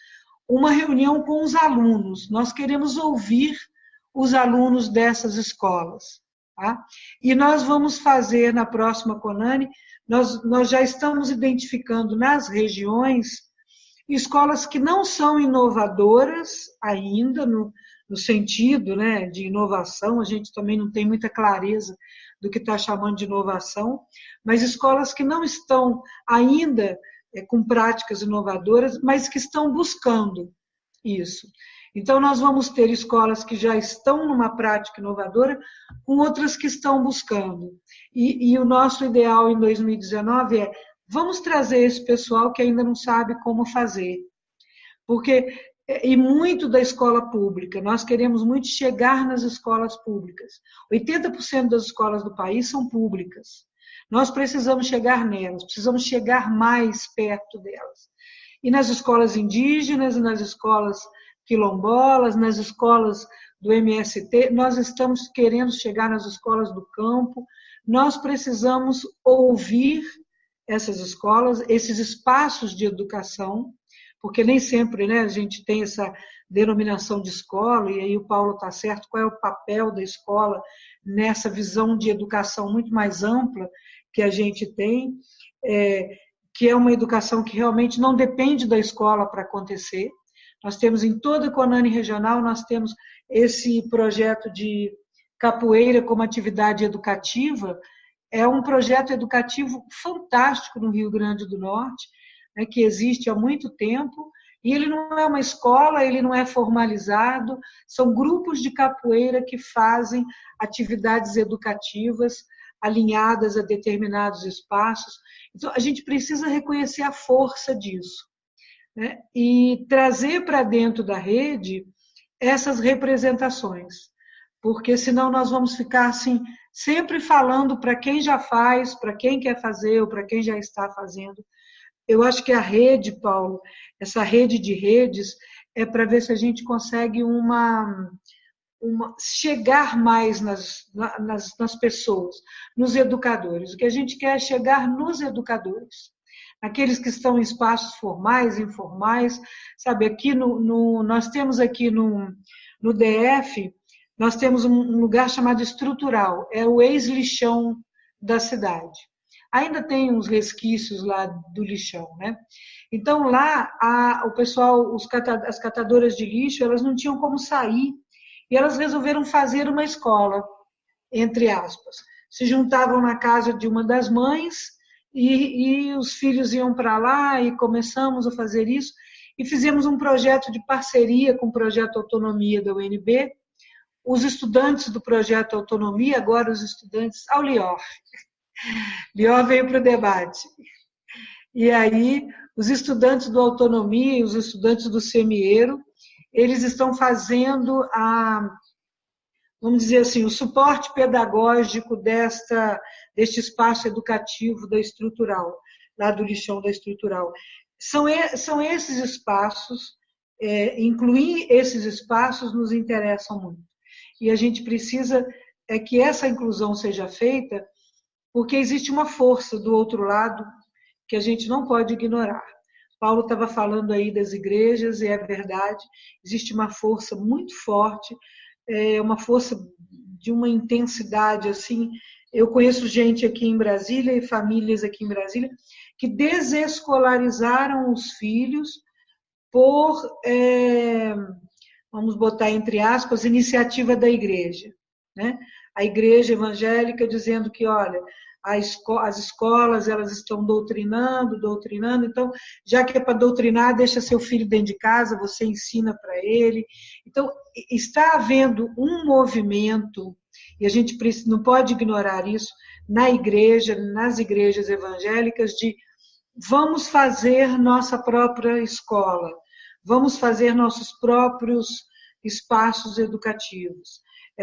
uma reunião com os alunos. Nós queremos ouvir os alunos dessas escolas. Tá? E nós vamos fazer na próxima Conani, nós já estamos identificando nas regiões escolas que não são inovadoras ainda, no sentido, né, de inovação, a gente também não tem muita clareza do que está chamando de inovação, mas escolas que não estão ainda com práticas inovadoras, mas que estão buscando isso. Então, nós vamos ter escolas que já estão numa prática inovadora, com outras que estão buscando. E o nosso ideal em 2019 vamos trazer esse pessoal que ainda não sabe como fazer. E muito da escola pública, nós queremos muito chegar nas escolas públicas. 80% das escolas do país são públicas. Nós precisamos chegar nelas, precisamos chegar mais perto delas. E nas escolas indígenas, nas escolas quilombolas, nas escolas do MST, nós estamos querendo chegar nas escolas do campo, nós precisamos ouvir essas escolas, esses espaços de educação, porque nem sempre, né, a gente tem essa denominação de escola, e aí o Paulo está certo, qual é o papel da escola nessa visão de educação muito mais ampla que a gente tem, que é uma educação que realmente não depende da escola para acontecer. Nós temos em toda a Conani regional, nós temos esse projeto de capoeira como atividade educativa, é um projeto educativo fantástico no Rio Grande do Norte, né, que existe há muito tempo, E ele não é uma escola, ele não é formalizado, são grupos de capoeira que fazem atividades educativas alinhadas a determinados espaços. Então, a gente precisa reconhecer a força disso, né? E trazer para dentro da rede essas representações, porque senão nós vamos ficar assim, sempre falando para quem já faz, para quem quer fazer ou para quem já está fazendo. Eu acho que a rede, Paulo, essa rede de redes, é para ver se a gente consegue chegar mais nas pessoas, nos educadores. O que a gente quer é chegar nos educadores, aqueles que estão em espaços formais, informais, sabe? Aqui nós temos aqui no DF, nós temos um lugar chamado Estrutural, é o ex-lixão da cidade. Ainda tem uns resquícios lá do lixão, né? Então lá o pessoal, as catadoras de lixo, elas não tinham como sair e elas resolveram fazer uma escola, entre aspas. Se juntavam na casa de uma das mães e os filhos iam para lá e começamos a fazer isso e fizemos um projeto de parceria com o Projeto Autonomia da UNB. Os estudantes do Projeto Autonomia, agora os estudantes ao Lior. Lior veio para o debate. E aí, os estudantes do Autonomia e os estudantes do Semieiro, eles estão fazendo vamos dizer assim, o suporte pedagógico deste espaço educativo da Estrutural, lá do lixão da Estrutural. São esses espaços, incluir esses espaços nos interessam muito. E a gente precisa que essa inclusão seja feita, porque existe uma força do outro lado que a gente não pode ignorar. Paulo estava falando aí das igrejas, e é verdade, existe uma força muito forte, uma força de uma intensidade assim. Eu conheço gente aqui em Brasília e famílias aqui em Brasília que desescolarizaram os filhos por, vamos botar entre aspas, iniciativa da igreja, né? A igreja evangélica dizendo que, olha, as escolas elas estão doutrinando, então, já que é para doutrinar, deixa seu filho dentro de casa, você ensina para ele. Então, está havendo um movimento, e a gente não pode ignorar isso, na igreja, nas igrejas evangélicas, de vamos fazer nossa própria escola, vamos fazer nossos próprios espaços educativos,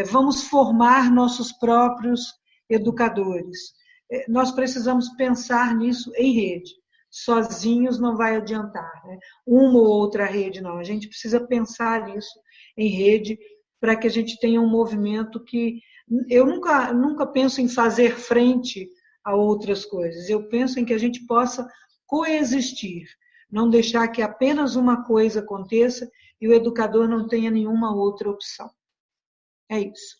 vamos formar nossos próprios educadores. Nós precisamos pensar nisso em rede. Sozinhos não vai adiantar, né? Uma ou outra rede não. A gente precisa pensar nisso em rede para que a gente tenha um movimento que... Eu nunca penso em fazer frente a outras coisas. Eu penso em que a gente possa coexistir, não deixar que apenas uma coisa aconteça e o educador não tenha nenhuma outra opção. É isso.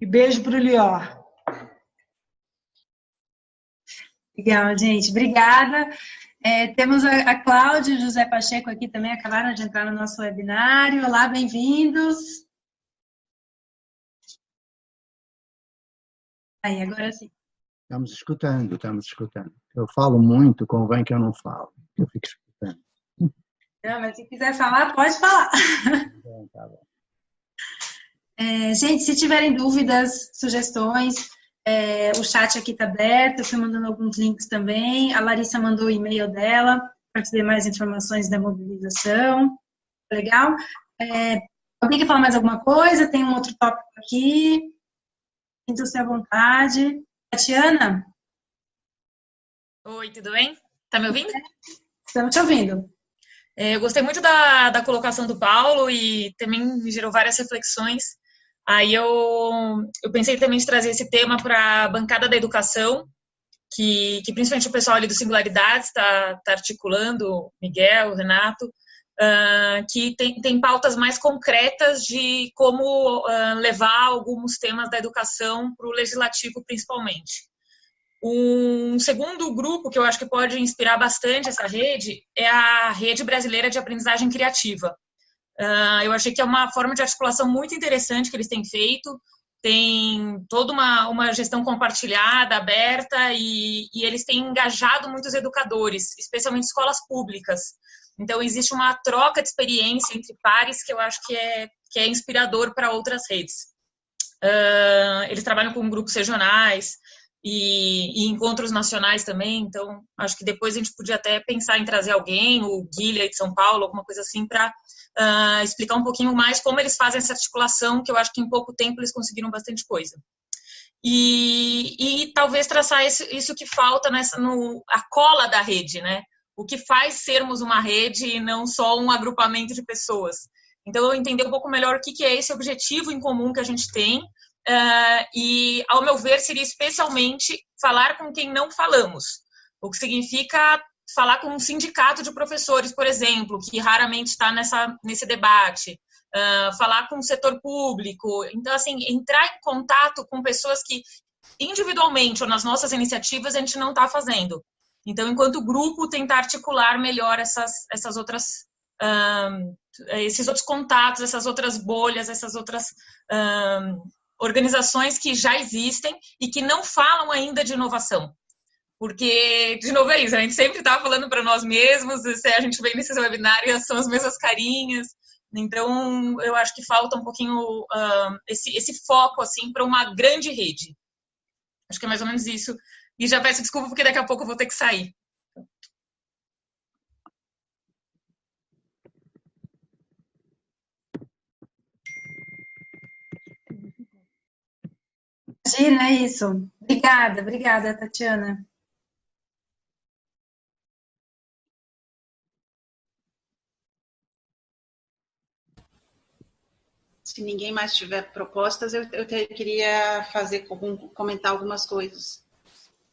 E beijo para o Lior. Legal, gente. Obrigada. Temos a Cláudia e o José Pacheco aqui também, acabaram de entrar no nosso webinário. Olá, bem-vindos. Aí, agora sim. Estamos escutando. Eu falo muito, convém que eu não falo. Eu fico escutando. Não, mas se quiser falar, pode falar. Tá bom. Gente, se tiverem dúvidas, sugestões, o chat aqui está aberto, eu fui mandando alguns links também, a Larissa mandou o e-mail dela para te dar mais informações da mobilização. Legal? Alguém quer falar mais alguma coisa? Tem um outro tópico aqui. Sinta-se à vontade. Tatiana? Oi, tudo bem? Tá me ouvindo? Estamos te ouvindo. Eu gostei muito da colocação do Paulo e também me gerou várias reflexões. Aí eu pensei também de trazer esse tema para a bancada da educação, que principalmente o pessoal ali do Singularidades está articulando, Miguel, Renato, que tem pautas mais concretas de como levar alguns temas da educação para o legislativo, principalmente. Um segundo grupo que eu acho que pode inspirar bastante essa rede é a Rede Brasileira de Aprendizagem Criativa. Eu achei que é uma forma de articulação muito interessante que eles têm feito, tem toda uma gestão compartilhada, aberta, e eles têm engajado muitos educadores, especialmente escolas públicas. Então, existe uma troca de experiência entre pares que eu acho que é inspirador para outras redes. Eles trabalham com grupos regionais e encontros nacionais também, então acho que depois a gente podia até pensar em trazer alguém, o Guilherme de São Paulo, alguma coisa assim, para explicar um pouquinho mais como eles fazem essa articulação, que eu acho que em pouco tempo eles conseguiram bastante coisa. E talvez traçar isso que falta a cola da rede, né? O que faz sermos uma rede e não só um agrupamento de pessoas. Então, eu entender um pouco melhor o que é esse objetivo em comum que a gente tem, e, ao meu ver, seria especialmente falar com quem não falamos, o que significa falar com um sindicato de professores, por exemplo, que raramente está nesse debate, falar com o setor público. Então, assim, entrar em contato com pessoas que, individualmente ou nas nossas iniciativas, a gente não está fazendo. Então, enquanto grupo, tentar articular melhor essas outras... esses outros contatos, essas outras bolhas, essas outras organizações que já existem e que não falam ainda de inovação. Porque, de novo, é isso, a gente sempre está falando para nós mesmos, a gente vem nesses webinários, são as mesmas carinhas. Então, eu acho que falta um pouquinho esse foco assim, para uma grande rede. Acho que é mais ou menos isso. E já peço desculpa porque daqui a pouco eu vou ter que sair. Imagina, é isso. Obrigada, Tatiana. Se ninguém mais tiver propostas, eu queria comentar algumas coisas.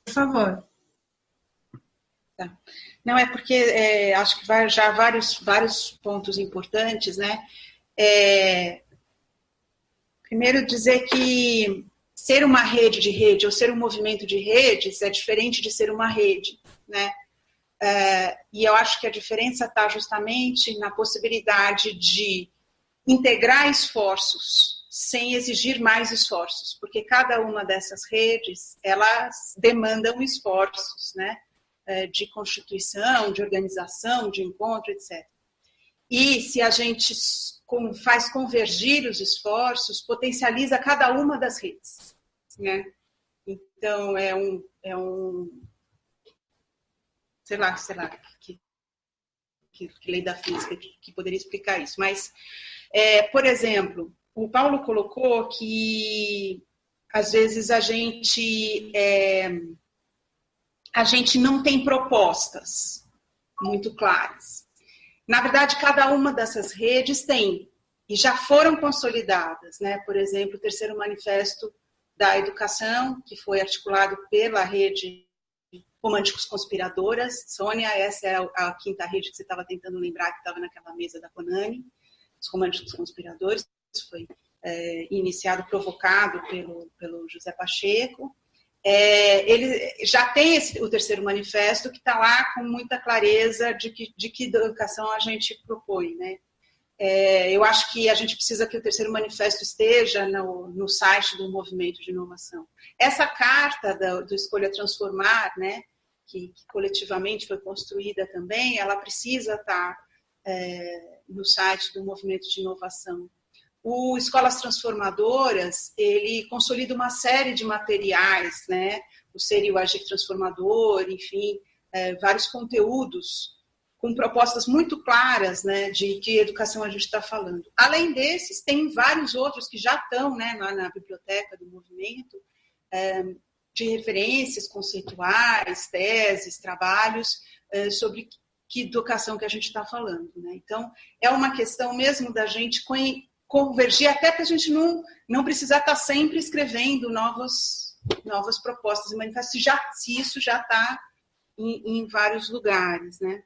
Por favor. Tá. Não, é porque acho que já vários pontos importantes, né? Primeiro, dizer que ser uma rede de rede ou ser um movimento de redes é diferente de ser uma rede, né? E eu acho que a diferença está justamente na possibilidade de integrar esforços sem exigir mais esforços, porque cada uma dessas redes, elas demandam esforços, né? De constituição, de organização, de encontro, etc. E se a gente faz convergir os esforços, potencializa cada uma das redes, né? Então, sei lá, que lei da física que poderia explicar isso. Mas, por exemplo, o Paulo colocou que, às vezes, a gente não tem propostas muito claras. Na verdade, cada uma dessas redes tem, e já foram consolidadas, né? Por exemplo, o terceiro manifesto da educação, que foi articulado pela rede Românticos Conspiradoras. Sônia, essa é a quinta rede que você estava tentando lembrar, que estava naquela mesa da Conani, os Românticos Conspiradores. Isso foi iniciado, provocado pelo José Pacheco. Ele já tem o terceiro manifesto, que está lá com muita clareza de que educação a gente propõe, né? Eu acho que a gente precisa que o terceiro manifesto esteja no site do Movimento de Inovação. Essa carta do Escolha Transformar, né, que coletivamente foi construída também, ela precisa estar no site do Movimento de Inovação. O Escolas Transformadoras, ele consolida uma série de materiais, né? O Ser e o Agir Transformador, enfim, vários conteúdos com propostas muito claras, né, de que educação a gente está falando. Além desses, tem vários outros que já estão, né, na biblioteca do movimento, de referências conceituais, teses, trabalhos sobre que educação que a gente está falando, né? Então, é uma questão mesmo da gente convergir, até para a gente não precisar estar sempre escrevendo novas propostas e manifestos, se isso já está em vários lugares, né?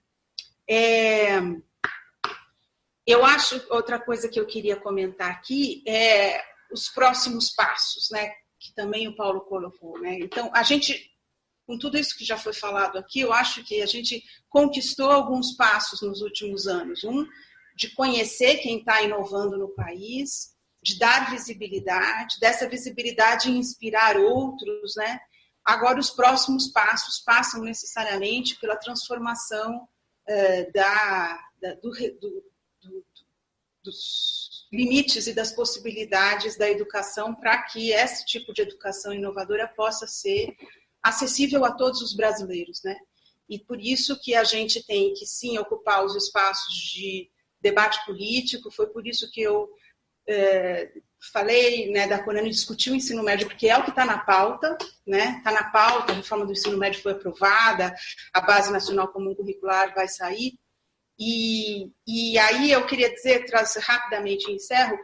Eu acho, outra coisa que eu queria comentar aqui é os próximos passos, né? Que também o Paulo colocou, né? Então, a gente, com tudo isso que já foi falado aqui, eu acho que a gente conquistou alguns passos nos últimos anos. De conhecer quem está inovando no país, de dar visibilidade, dessa visibilidade inspirar outros, né? Agora, os próximos passos passam necessariamente pela transformação dos limites e das possibilidades da educação para que esse tipo de educação inovadora possa ser acessível a todos os brasileiros, né? E por isso que a gente tem que, sim, ocupar os espaços de debate político. Foi por isso que eu falei, né, da Conani discutir o ensino médio, porque é o que está na pauta, né? Está na pauta, a reforma do ensino médio foi aprovada, a Base Nacional Comum Curricular vai sair. E aí eu queria dizer, rapidamente encerro,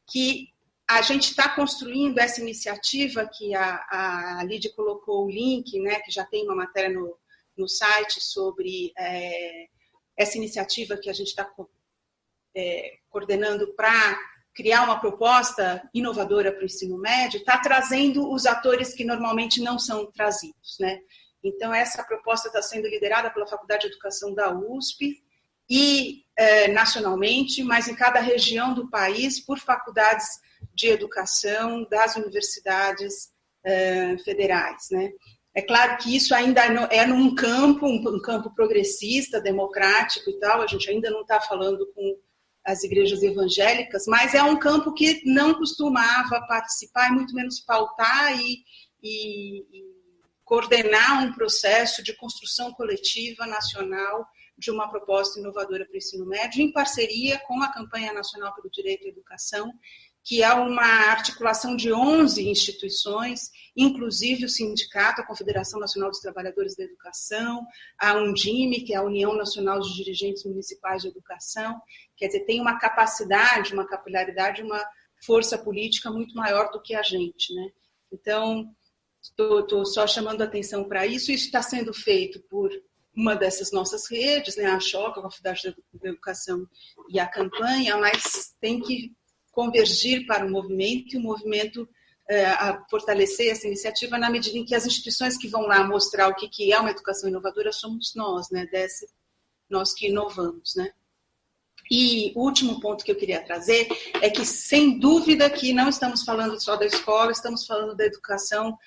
que a gente está construindo essa iniciativa que a Lídia colocou o link, né, que já tem uma matéria no site sobre essa iniciativa que a gente está coordenando para criar uma proposta inovadora para o ensino médio, está trazendo os atores que normalmente não são trazidos, né? Então, essa proposta está sendo liderada pela Faculdade de Educação da USP e nacionalmente, mas em cada região do país, por faculdades de educação das universidades federais, né? É claro que isso ainda é num campo, um campo progressista, democrático e tal, a gente ainda não está falando com as igrejas evangélicas, mas é um campo que não costumava participar e muito menos pautar e coordenar um processo de construção coletiva nacional de uma proposta inovadora para o ensino médio, em parceria com a Campanha Nacional pelo Direito à Educação, que é uma articulação de 11 instituições, inclusive o sindicato, a Confederação Nacional dos Trabalhadores da Educação, a Undime, que é a União Nacional dos Dirigentes Municipais de Educação. Quer dizer, tem uma capacidade, uma capilaridade, uma força política muito maior do que a gente, né? Então, estou só chamando a atenção para isso. Isso está sendo feito por uma dessas nossas redes, né? A Choca, a Confederação da Educação e a Campanha, mas tem que convergir para o movimento, e o movimento a fortalecer essa iniciativa na medida em que as instituições que vão lá mostrar o que é uma educação inovadora somos nós, né? Nós que inovamos, né? E o último ponto que eu queria trazer é que, sem dúvida, que não estamos falando só da escola, estamos falando da educação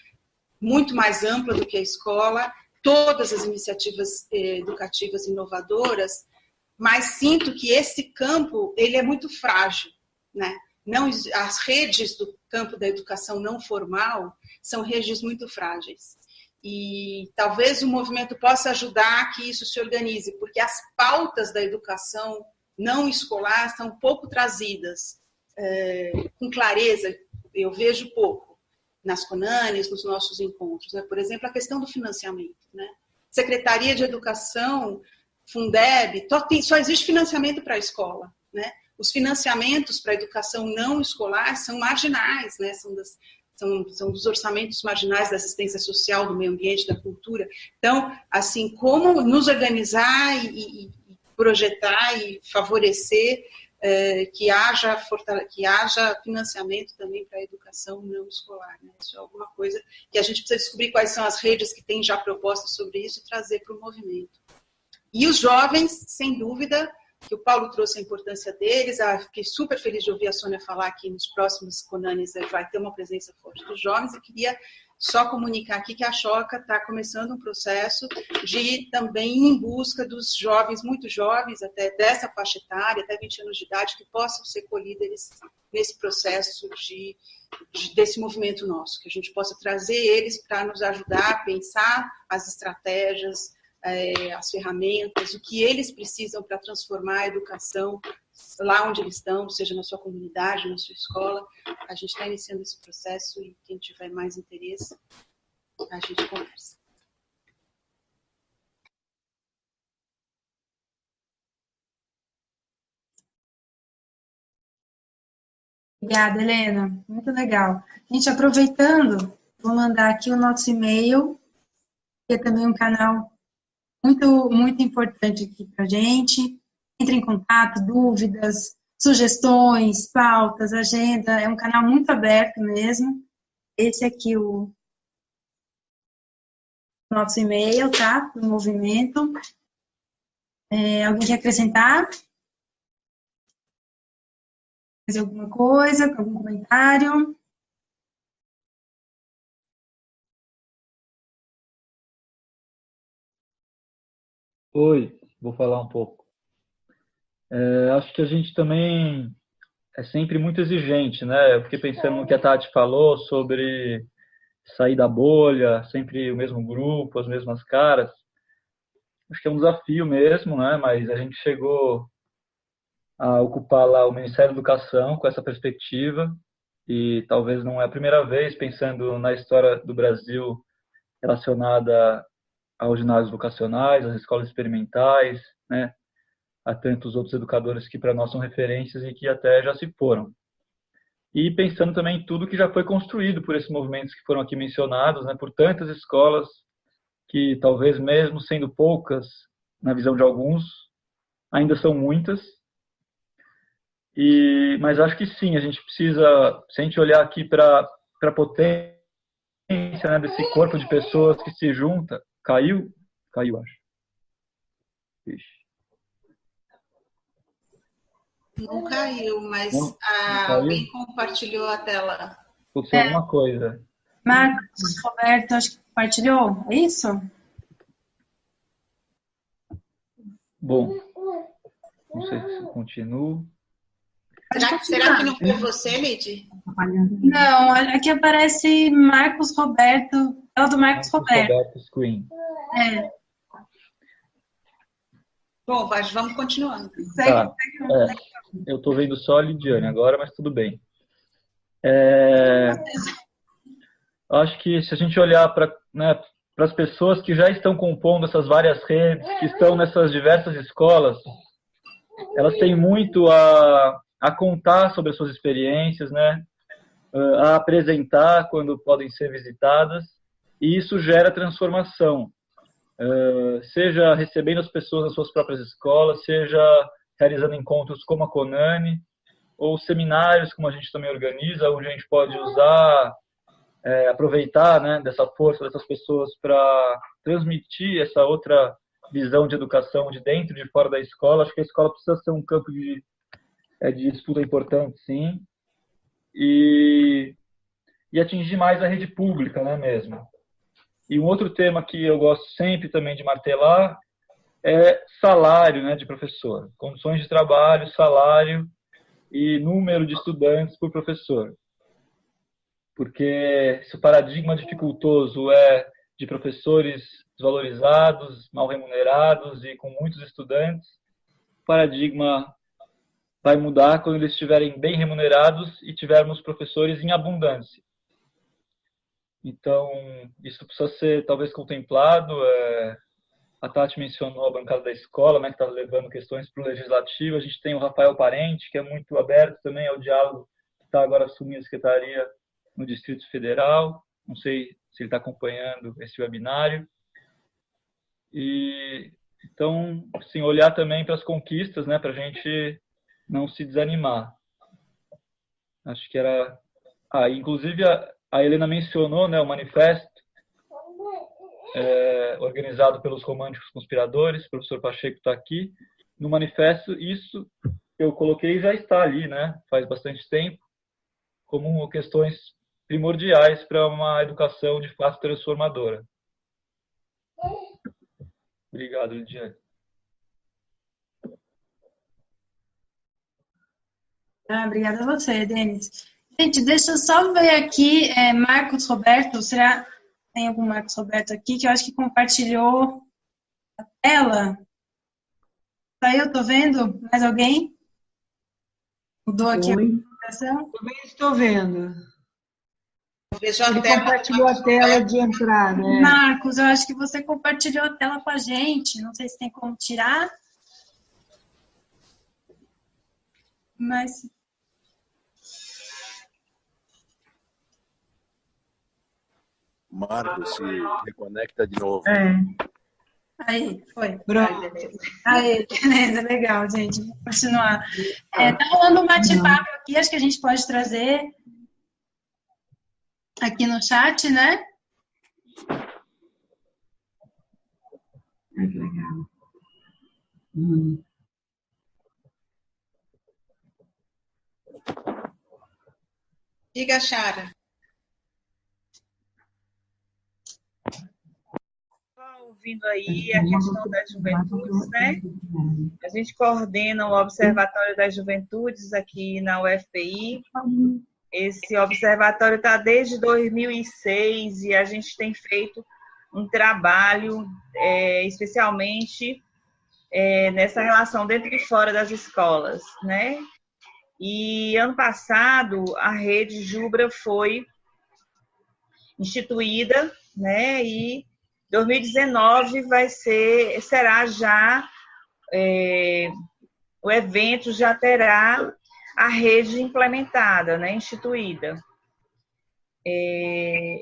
muito mais ampla do que a escola, todas as iniciativas educativas inovadoras, mas sinto que esse campo ele é muito frágil, né? Não, as redes do campo da educação não formal são redes muito frágeis. E talvez o movimento possa ajudar a que isso se organize, porque as pautas da educação não escolar são pouco trazidas com clareza, eu vejo pouco nas CONANES, nos nossos encontros, né? Por exemplo, a questão do financiamento, né? Secretaria de Educação, Fundeb, só existe financiamento para a escola, né? Os financiamentos para a educação não escolar são marginais, né? São dos orçamentos marginais da assistência social, do meio ambiente, da cultura. Então, assim, como nos organizar e projetar e favorecer que haja financiamento também para a educação não escolar, né? Isso é alguma coisa que a gente precisa descobrir quais são as redes que têm já propostas sobre isso e trazer para o movimento. E os jovens, sem dúvida, que o Paulo trouxe a importância deles. Fiquei super feliz de ouvir a Sônia falar que nos próximos CONANES vai ter uma presença forte dos jovens. Eu queria só comunicar aqui que a Choca está começando um processo de também ir em busca dos jovens, muito jovens, até dessa faixa etária, até 20 anos de idade, que possam ser colhidos nesse processo desse movimento nosso, que a gente possa trazer eles para nos ajudar a pensar as estratégias, as ferramentas, o que eles precisam para transformar a educação lá onde eles estão, seja na sua comunidade, na sua escola. A gente está iniciando esse processo e quem tiver mais interesse, a gente conversa. Obrigada, Helena. Muito legal. Gente, aproveitando, vou mandar aqui o nosso e-mail, que é também um canal muito, muito importante aqui para a gente. Entre em contato, dúvidas, sugestões, pautas, agenda. É um canal muito aberto mesmo. Esse aqui o nosso e-mail, tá? Do movimento. Alguém quer acrescentar? Mais alguma coisa? Algum comentário? Oi, vou falar um pouco. Acho que a gente também é sempre muito exigente, né? Eu fiquei pensando no que a Tati falou sobre sair da bolha, sempre o mesmo grupo, as mesmas caras. Acho que é um desafio mesmo, né? Mas a gente chegou a ocupar lá o Ministério da Educação com essa perspectiva e talvez não é a primeira vez pensando na história do Brasil relacionada aos ginásios vocacionais, às escolas experimentais, né? Há tantos outros educadores que para nós são referências e que até já se foram. E pensando também em tudo que já foi construído por esses movimentos que foram aqui mencionados, né? Por tantas escolas que talvez mesmo sendo poucas, na visão de alguns, ainda são muitas. Mas acho que sim, a gente precisa, se a gente olhar aqui para a potência, né, desse corpo de pessoas que se junta, caiu, acho. Ixi. Não caiu, mas Não caiu? alguém compartilhou a tela. Aconteceu alguma coisa. Marcos Roberto, acho que compartilhou, é isso? Bom, não sei se continuo. Será que não foi você, Lid? Não, aqui aparece Marcos Roberto, é o do Marcos Roberto. Screen. Bom, vamos continuando. Tá. Eu estou vendo só a Lidiane agora, mas tudo bem. Acho que se a gente olhar para, né, as pessoas que já estão compondo essas várias redes, que estão nessas diversas escolas, elas têm muito a contar sobre as suas experiências, né, a apresentar quando podem ser visitadas, e isso gera transformação. Seja recebendo as pessoas nas suas próprias escolas, seja realizando encontros como a Conani, ou seminários como a gente também organiza, onde a gente pode usar, aproveitar, né, dessa força dessas pessoas para transmitir essa outra visão de educação de dentro e de fora da escola. Acho que a escola precisa ser um campo de disputa importante, sim, e atingir mais a rede pública, né, mesmo. E um outro tema que eu gosto sempre também de martelar é salário, né, de professor. Condições de trabalho, salário e número de estudantes por professor. Porque se o paradigma dificultoso é de professores desvalorizados, mal remunerados e com muitos estudantes, o paradigma vai mudar quando eles estiverem bem remunerados e tivermos professores em abundância. Então, isso precisa ser talvez contemplado. A Tati mencionou a bancada da escola, né, que está levando questões para o legislativo. A gente tem o Rafael Parente, que é muito aberto também ao diálogo, que está agora assumindo a secretaria no Distrito Federal. Não sei se ele está acompanhando esse webinário. Então, assim, olhar também para as conquistas, né, para a gente não se desanimar. Acho que era... inclusive, a Helena mencionou, né, o manifesto organizado pelos românticos conspiradores, o professor Pacheco está aqui. No manifesto, isso que eu coloquei já está ali, né, faz bastante tempo, como questões primordiais para uma educação de fato transformadora. Obrigado, Lidiane. Obrigada a você, Denis. Gente, deixa eu só ver aqui, Marcos Roberto, será que tem algum Marcos Roberto aqui que eu acho que compartilhou a tela? Tá aí, eu tô vendo? Mais alguém? Mudou aqui a apresentação? Também estou vendo. Vejo a Ele tela. compartilhou a tela de entrada. Marcos, eu acho que você compartilhou a tela com a gente. Não sei se tem como tirar. Mas... Marcos, se reconecta de novo. Aí, foi. Pronto. Aí, beleza, legal, gente. Vou continuar. Tá rolando um bate-papo aqui, acho que a gente pode trazer aqui no chat, né? Legal. Diga, Chara. Ouvindo aí a questão das juventudes, né? A gente coordena o Observatório das Juventudes aqui na UFPI. Esse observatório está desde 2006 e a gente tem feito um trabalho, especialmente nessa relação dentro e fora das escolas, né? E ano passado a Rede Jubra foi instituída, né? E 2019 será já, o evento já terá a rede implementada, né, instituída.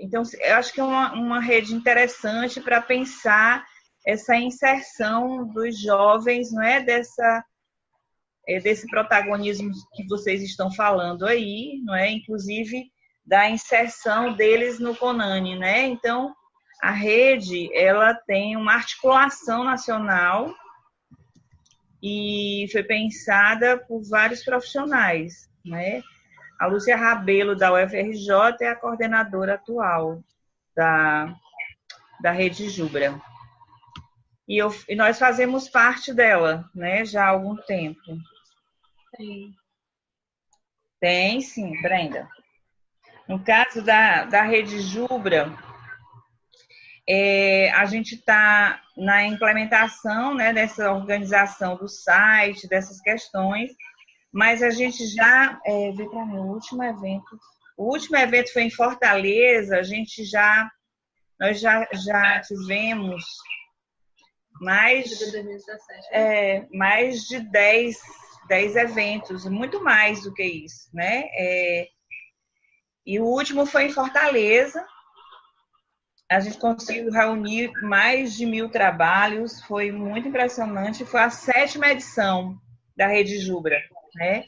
Então, eu acho que é uma rede interessante para pensar essa inserção dos jovens, não é, desse protagonismo que vocês estão falando aí, não é, inclusive da inserção deles no CONANI, né? Então, a rede, ela tem uma articulação nacional e foi pensada por vários profissionais, né? A Lúcia Rabelo, da UFRJ, é a coordenadora atual da Rede Jubra. E nós fazemos parte dela, né, já há algum tempo. Tem sim, Brenda. No caso da Rede Jubra, a gente está na implementação, né, dessa organização do site, dessas questões, mas a gente já vê para mim o último evento. O último evento foi em Fortaleza. Nós já tivemos mais de 10 eventos, muito mais do que isso, né? E o último foi em Fortaleza. A gente conseguiu reunir mais de 1000 trabalhos, foi muito impressionante. Foi a 7ª edição da Rede Jubra, né?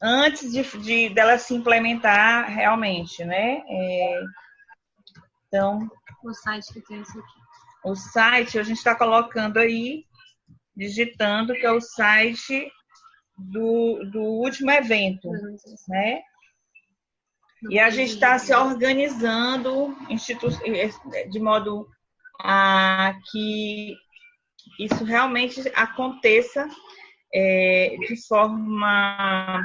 Antes dela se implementar realmente, né? Então, o site que tem isso aqui. O site a gente está colocando aí, digitando, que é o site do último evento, né? E a gente está se organizando de modo a que isso realmente aconteça de forma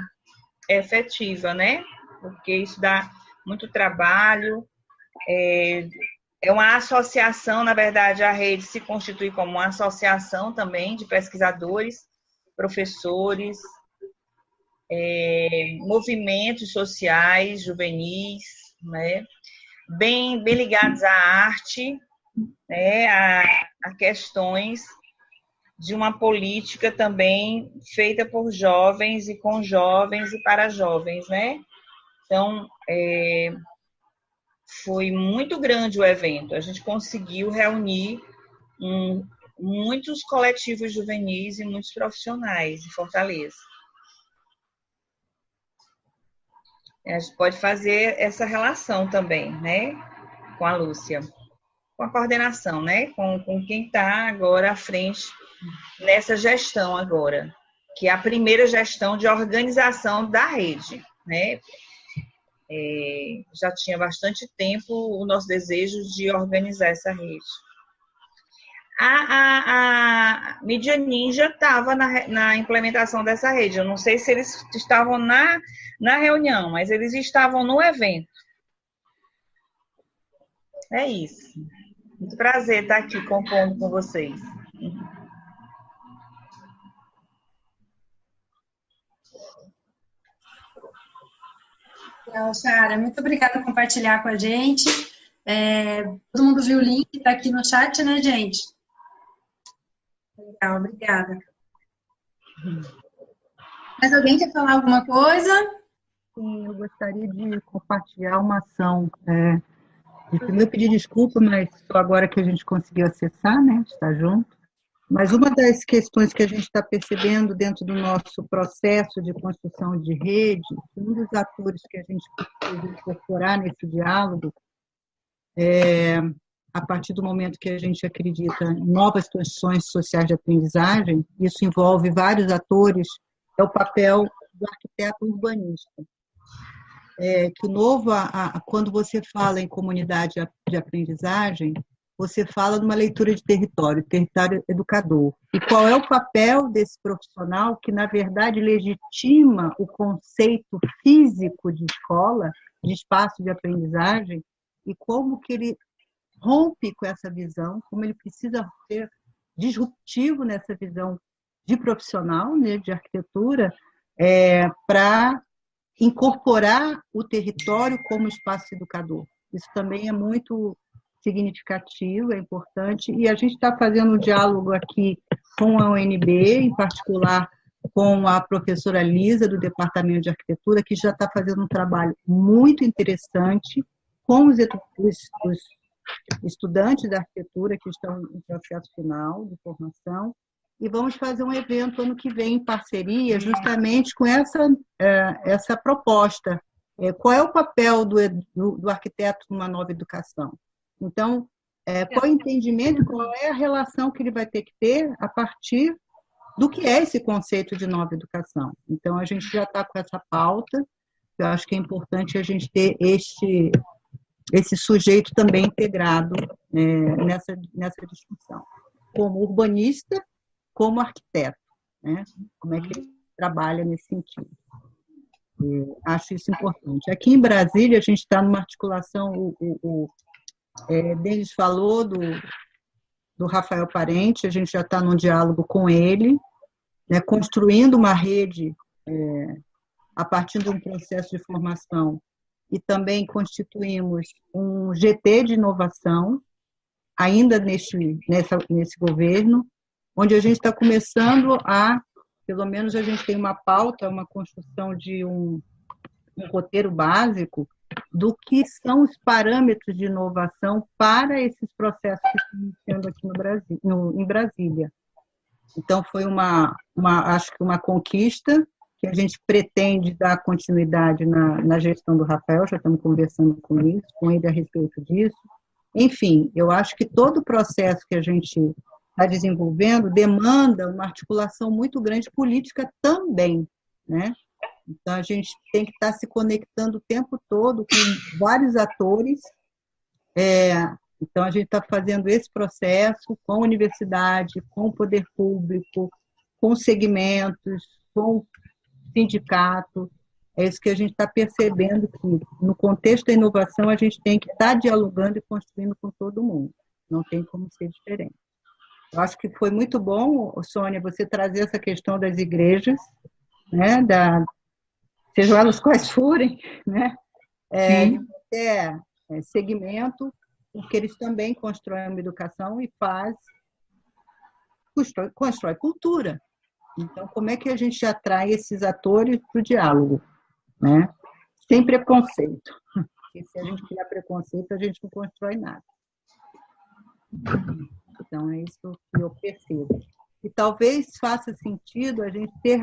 efetiva, né? Porque isso dá muito trabalho. É uma associação, na verdade, a rede se constitui como uma associação também de pesquisadores, professores, movimentos sociais, juvenis, né? Bem ligados à arte, né? A questões de uma política também feita por jovens e com jovens e para jovens, né? Então, foi muito grande o evento. A gente conseguiu reunir muitos coletivos juvenis e muitos profissionais em Fortaleza. A gente pode fazer essa relação também, né, com a Lúcia, com a coordenação, né, com quem está agora à frente nessa gestão agora, que é a primeira gestão de organização da rede, né. Já tinha bastante tempo o nosso desejo de organizar essa rede. A Mídia Ninja estava na implementação dessa rede. Eu não sei se eles estavam na reunião, mas eles estavam no evento. É isso. Muito prazer estar aqui compondo com vocês. Legal, Chara. Muito obrigada por compartilhar com a gente. Todo mundo viu o link, está aqui no chat, né, gente? Legal, obrigada. Mais alguém quer falar alguma coisa? Sim, eu gostaria de compartilhar uma ação. Primeiro pedir desculpa, mas só agora que a gente conseguiu acessar, né? Está junto. Mas uma das questões que a gente está percebendo dentro do nosso processo de construção de rede, um dos atores que a gente precisa incorporar nesse diálogo a partir do momento que a gente acredita em novas condições sociais de aprendizagem, isso envolve vários atores, é o papel do arquiteto urbanista. que o novo, quando você fala em comunidade de aprendizagem, você fala de uma leitura de território educador. E qual é o papel desse profissional que, na verdade, legitima o conceito físico de escola, de espaço de aprendizagem, e como que ele rompe com essa visão, como ele precisa ser disruptivo nessa visão de profissional, né, de arquitetura, para incorporar o território como espaço educador. Isso também é muito significativo, é importante, e a gente está fazendo um diálogo aqui com a UNB, em particular com a professora Lisa, do Departamento de Arquitetura, que já está fazendo um trabalho muito interessante com os estudantes da arquitetura que estão em processo final de formação, e vamos fazer um evento ano que vem em parceria, justamente com essa proposta. Qual é o papel do arquiteto numa nova educação? Então, qual é o entendimento, qual é a relação que ele vai ter que ter a partir do que é esse conceito de nova educação? Então, a gente já está com essa pauta, eu acho que é importante a gente ter esse sujeito também integrado nessa discussão, como urbanista, como arquiteto, né? Como é que ele trabalha nesse sentido. Acho isso importante. Aqui em Brasília, a gente está numa articulação, o Denis falou do Rafael Parente, a gente já está num diálogo com ele, né, construindo uma rede a partir de um processo de formação, e também constituímos um GT de inovação, ainda nesse governo, onde a gente está começando pelo menos a gente tem uma pauta, uma construção de um roteiro básico do que são os parâmetros de inovação para esses processos que estão iniciando aqui no Brasil, em Brasília. Então, foi acho que uma conquista que a gente pretende dar continuidade na gestão do Rafael, já estamos conversando com ele a respeito disso. Enfim, eu acho que todo o processo que a gente está desenvolvendo demanda uma articulação muito grande política também, né? Então, a gente tem que estar se conectando o tempo todo com vários atores. Então, a gente está fazendo esse processo com a universidade, com o poder público, com segmentos, com o sindicato. É isso que a gente está percebendo, que no contexto da inovação a gente tem que estar dialogando e construindo com todo mundo. Não tem como ser diferente. Eu acho que foi muito bom, Sônia, você trazer essa questão das igrejas, né, sejam elas quais forem, né, segmento, porque eles também constroem uma educação e constrói cultura. Então, como é que a gente atrai esses atores para o diálogo, né? Sem preconceito. Porque se a gente criar preconceito, a gente não constrói nada. Então, é isso que eu percebo. E talvez faça sentido a gente ter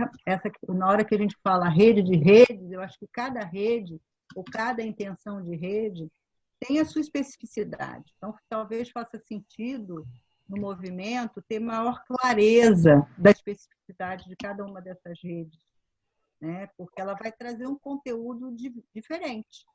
na hora que a gente fala rede de redes, eu acho que cada rede, ou cada intenção de rede, tem a sua especificidade. Então, talvez faça sentido, no movimento, ter maior clareza da especificidade de cada uma dessas redes, né? Porque ela vai trazer um conteúdo diferente,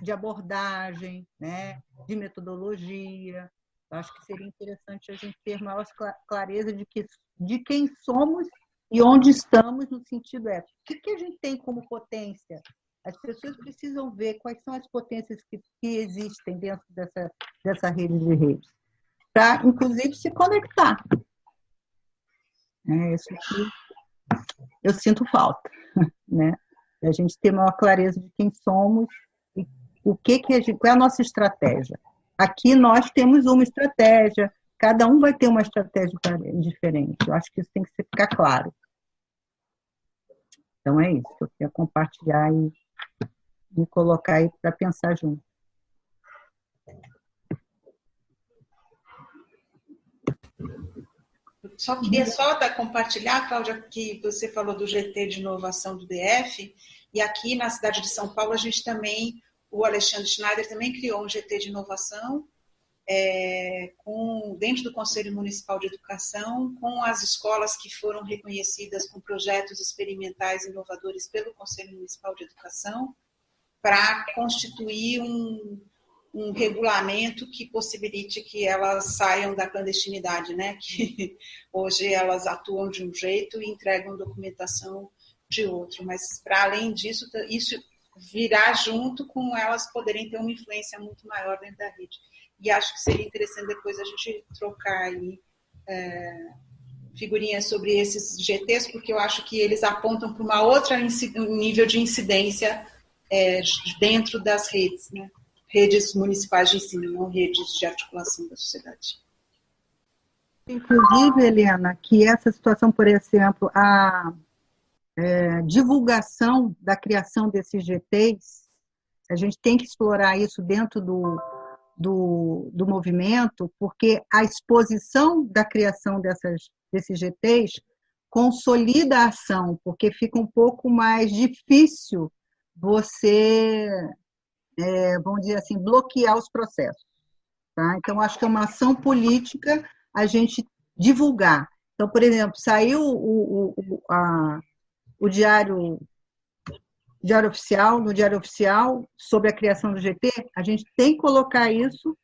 de abordagem, né? De metodologia. Eu acho que seria interessante a gente ter maior clareza de quem somos e onde estamos, no sentido o que a gente tem como potência? As pessoas precisam ver quais são as potências que existem dentro dessa rede de redes, para, inclusive, se conectar. É isso que eu sinto falta, né? A gente ter maior clareza de quem somos e qual é a nossa estratégia. Aqui nós temos uma estratégia, cada um vai ter uma estratégia diferente. Eu acho que isso tem que ficar claro. Então, é isso que eu quero compartilhar e me colocar aí para pensar junto. Só queria compartilhar, Cláudia, que você falou do GT de inovação do DF, e aqui na cidade de São Paulo a gente também, o Alexandre Schneider também criou um GT de inovação dentro do Conselho Municipal de Educação, com as escolas que foram reconhecidas com projetos experimentais inovadores pelo Conselho Municipal de Educação. para constituir um regulamento que possibilite que elas saiam da clandestinidade, né? Que hoje elas atuam de um jeito e entregam documentação de outro, mas para além disso, isso virá junto com elas poderem ter uma influência muito maior dentro da rede. E acho que seria interessante depois a gente trocar aí figurinhas sobre esses GTs, porque eu acho que eles apontam para uma outra nível de incidência dentro das redes, né? Redes municipais de ensino, não redes de articulação da sociedade. Inclusive, Helena, que essa situação, por exemplo, a divulgação da criação desses GTs, a gente tem que explorar isso dentro do movimento, porque a exposição da criação desses GTs consolida a ação, porque fica um pouco mais difícil você, vamos dizer assim, bloquear os processos. Tá? Então, acho que é uma ação política a gente divulgar. Então, por exemplo, saiu o Diário Oficial, no Diário Oficial, sobre a criação do GT, a gente tem que colocar isso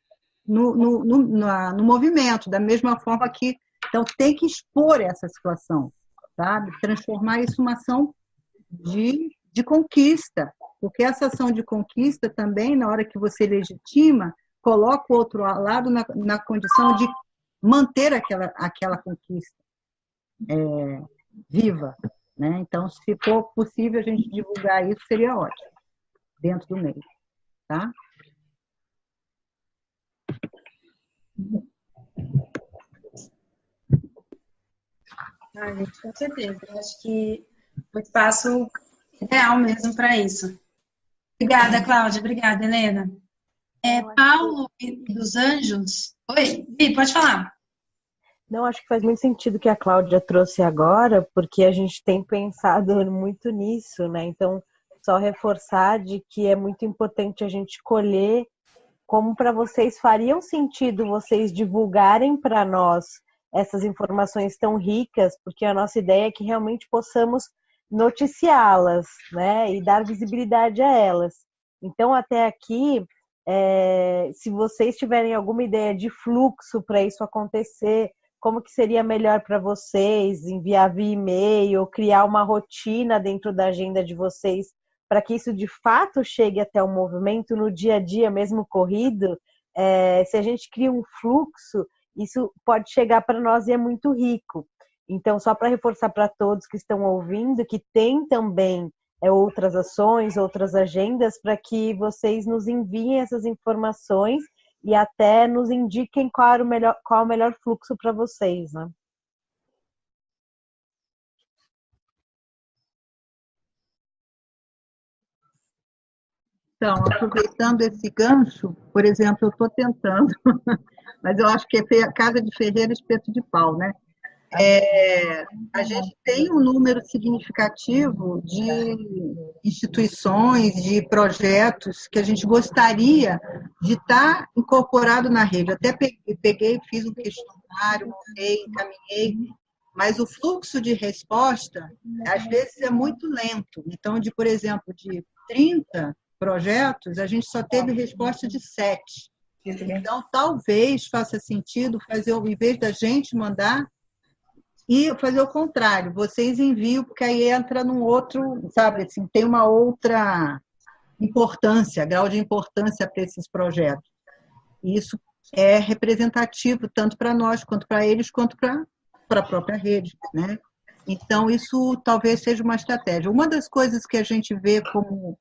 no movimento, da mesma forma que... Então, tem que expor essa situação, sabe? Transformar isso numa ação de conquista, porque essa ação de conquista também, na hora que você legitima, coloca o outro lado na condição de manter aquela conquista viva. Né? Então, se for possível a gente divulgar isso, seria ótimo, dentro do meio. Tá? Gente, com certeza. Eu acho que o espaço ideal mesmo para isso. Obrigada, Cláudia. Obrigada, Helena. Paulo dos Anjos. Oi, Vi, pode falar. Não, acho que faz muito sentido o que a Cláudia trouxe agora, porque a gente tem pensado muito nisso, né? Então, só reforçar de que é muito importante a gente colher como para vocês fariam sentido vocês divulgarem para nós essas informações tão ricas, porque a nossa ideia é que realmente possamos noticiá-las, né? E dar visibilidade a elas. Então, até aqui, se vocês tiverem alguma ideia de fluxo para isso acontecer, como que seria melhor para vocês enviar via e-mail, criar uma rotina dentro da agenda de vocês para que isso de fato chegue até o movimento no dia a dia, mesmo corrido, se a gente cria um fluxo, isso pode chegar para nós e é muito rico. Então, só para reforçar para todos que estão ouvindo, que tem também outras ações, outras agendas, para que vocês nos enviem essas informações e até nos indiquem qual o melhor fluxo para vocês, né? Então, aproveitando esse gancho, por exemplo, eu estou tentando, mas eu acho que é casa de ferreiro, espeto de pau, né? A gente tem um número significativo de instituições, de projetos que a gente gostaria de estar incorporado na rede. Até peguei, fiz um questionário, encaminhei, mas o fluxo de resposta, às vezes, é muito lento. Então, por exemplo, de 30 projetos, a gente só teve resposta de 7. Então, talvez faça sentido fazer, ao invés da gente mandar, e fazer o contrário, vocês enviam, porque aí entra num outro, sabe, assim, tem uma outra importância, grau de importância para esses projetos. E isso é representativo tanto para nós, quanto para eles, quanto para a própria rede, né? Então, isso talvez seja uma estratégia. Uma das coisas que a gente vê como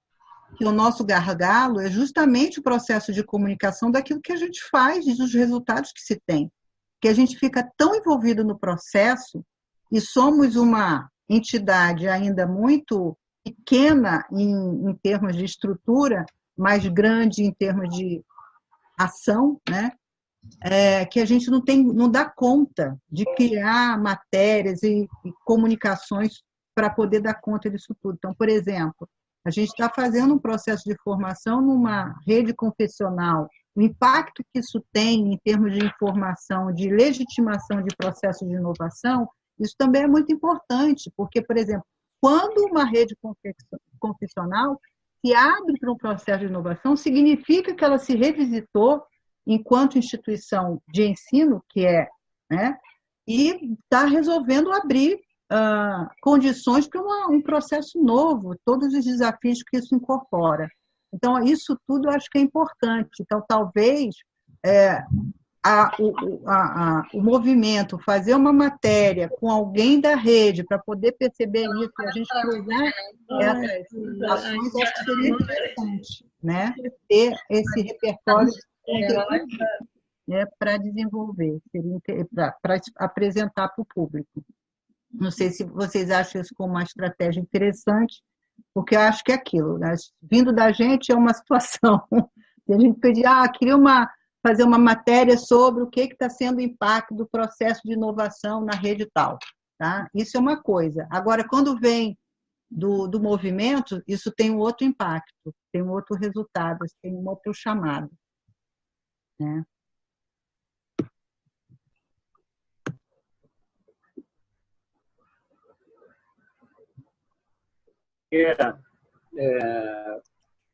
que o nosso gargalo é justamente o processo de comunicação daquilo que a gente faz e dos resultados que se tem. Que a gente fica tão envolvido no processo e somos uma entidade ainda muito pequena em termos de estrutura, mas grande em termos de ação, né? Que a gente não dá conta de criar matérias e comunicações para poder dar conta disso tudo. Então, por exemplo, a gente está fazendo um processo de formação numa rede confessional. O impacto que isso tem em termos de informação, de legitimação de processos de inovação, isso também é muito importante, porque, por exemplo, quando uma rede confessional se abre para um processo de inovação, significa que ela se revisitou enquanto instituição de ensino, que é, né, e está resolvendo abrir condições para um processo novo, todos os desafios que isso incorpora. Então, isso tudo eu acho que é importante. Então, talvez o movimento, fazer uma matéria com alguém da rede para poder perceber isso, e a gente cruzar essas ações, acho que seria interessante, né? Ter esse repertório para desenvolver, para apresentar para o público. Não sei se vocês acham isso como uma estratégia interessante, porque eu acho que é aquilo, né? Vindo da gente é uma situação, e a gente pedir, queria fazer uma matéria sobre o que está sendo o impacto do processo de inovação na rede tal. Tá? Isso é uma coisa. Agora, quando vem do movimento, isso tem um outro impacto, tem um outro resultado, tem um outro chamado. Né?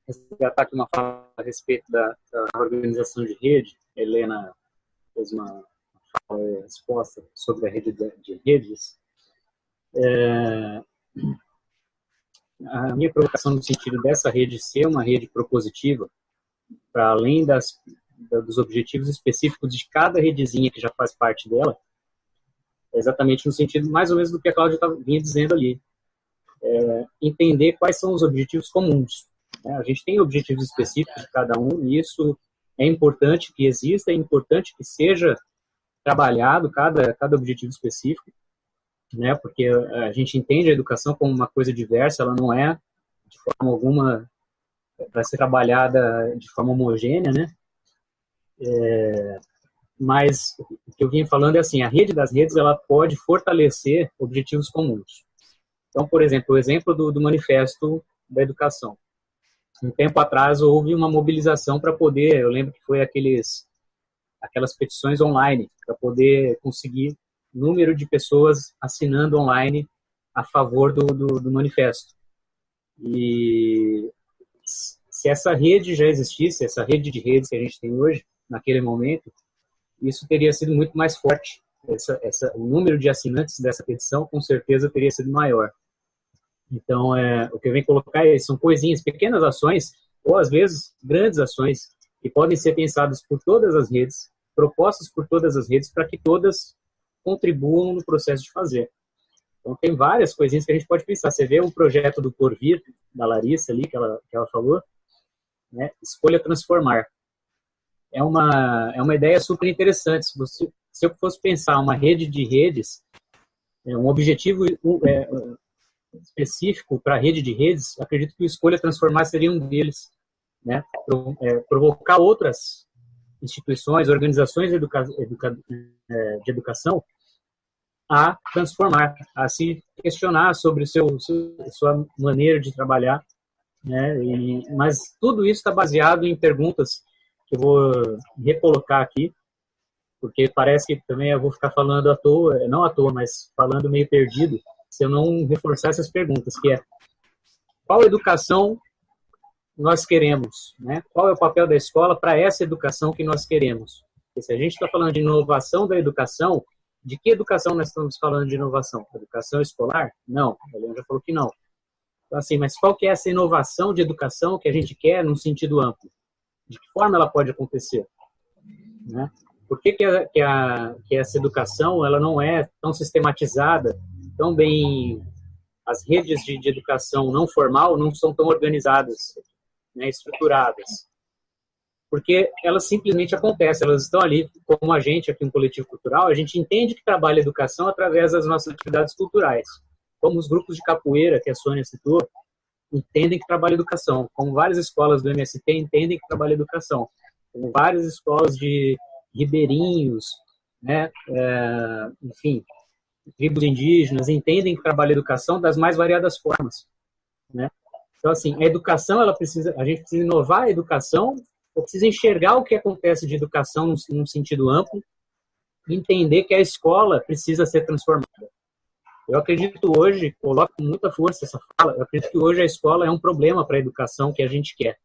Resgatar aqui uma fala a respeito da organização de rede. A Helena fez uma resposta sobre a rede de redes. A minha provocação no sentido dessa rede ser uma rede propositiva, para além dos objetivos específicos de cada redezinha que já faz parte dela, é exatamente no sentido mais ou menos do que a Cláudia vinha dizendo ali. Entender quais são os objetivos comuns. A gente tem objetivos específicos de cada um, e isso é importante que exista, é importante que seja trabalhado cada objetivo específico, né? Porque a gente entende a educação como uma coisa diversa, ela não é, de forma alguma, para ser trabalhada de forma homogênea, né? Mas o que eu vinha falando é assim, a rede das redes, ela pode fortalecer objetivos comuns. Então, por exemplo, o exemplo do Manifesto da Educação. Um tempo atrás houve uma mobilização para poder, eu lembro que foi aquelas petições online, para poder conseguir número de pessoas assinando online a favor do manifesto. E se essa rede já existisse, essa rede de redes que a gente tem hoje, naquele momento, isso teria sido muito mais forte. O número de assinantes dessa petição, com certeza, teria sido maior. Então, o que eu venho colocar são coisinhas, pequenas ações, ou às vezes grandes ações, que podem ser pensadas por todas as redes, propostas por todas as redes, para que todas contribuam no processo de fazer. Então, tem várias coisinhas que a gente pode pensar. Você vê o projeto do Porvir, da Larissa ali, que ela falou, né? Escolha transformar. É uma ideia super interessante. Se eu fosse pensar uma rede de redes, um objetivo específico para a rede de redes, acredito que o Escolha Transformar seria um deles, né? Provocar outras instituições, organizações de educação a transformar, a se questionar sobre sua maneira de trabalhar, né? Mas tudo isso está baseado em perguntas que eu vou recolocar aqui, porque parece que também eu vou ficar falando à toa, não à toa, mas falando meio perdido, se eu não reforçar essas perguntas, que é: qual educação nós queremos, né? Qual é o papel da escola para essa educação que nós queremos? Porque se a gente está falando de inovação da educação, de que educação nós estamos falando de inovação? Educação escolar? Não, a Helena já falou que não. Então, assim, mas qual que é essa inovação de educação que a gente quer num sentido amplo? De que forma ela pode acontecer? Né? Por que essa educação ela não é tão sistematizada, tão bem... As redes de educação não formal não são tão organizadas, né, estruturadas? Porque elas simplesmente acontecem, elas estão ali, como a gente aqui, um coletivo cultural, a gente entende que trabalha a educação através das nossas atividades culturais. Como os grupos de capoeira, que a Sônia citou, entendem que trabalha a educação. Como várias escolas do MST entendem que trabalha a educação. Como várias escolas de ribeirinhos, né, enfim, tribos indígenas, entendem que trabalha a educação das mais variadas formas, né? Então, assim, a educação, a gente precisa inovar a educação, ou precisa enxergar o que acontece de educação num sentido amplo, e entender que a escola precisa ser transformada. Eu acredito hoje, coloco com muita força essa fala, eu acredito que hoje a escola é um problema para a educação que a gente quer.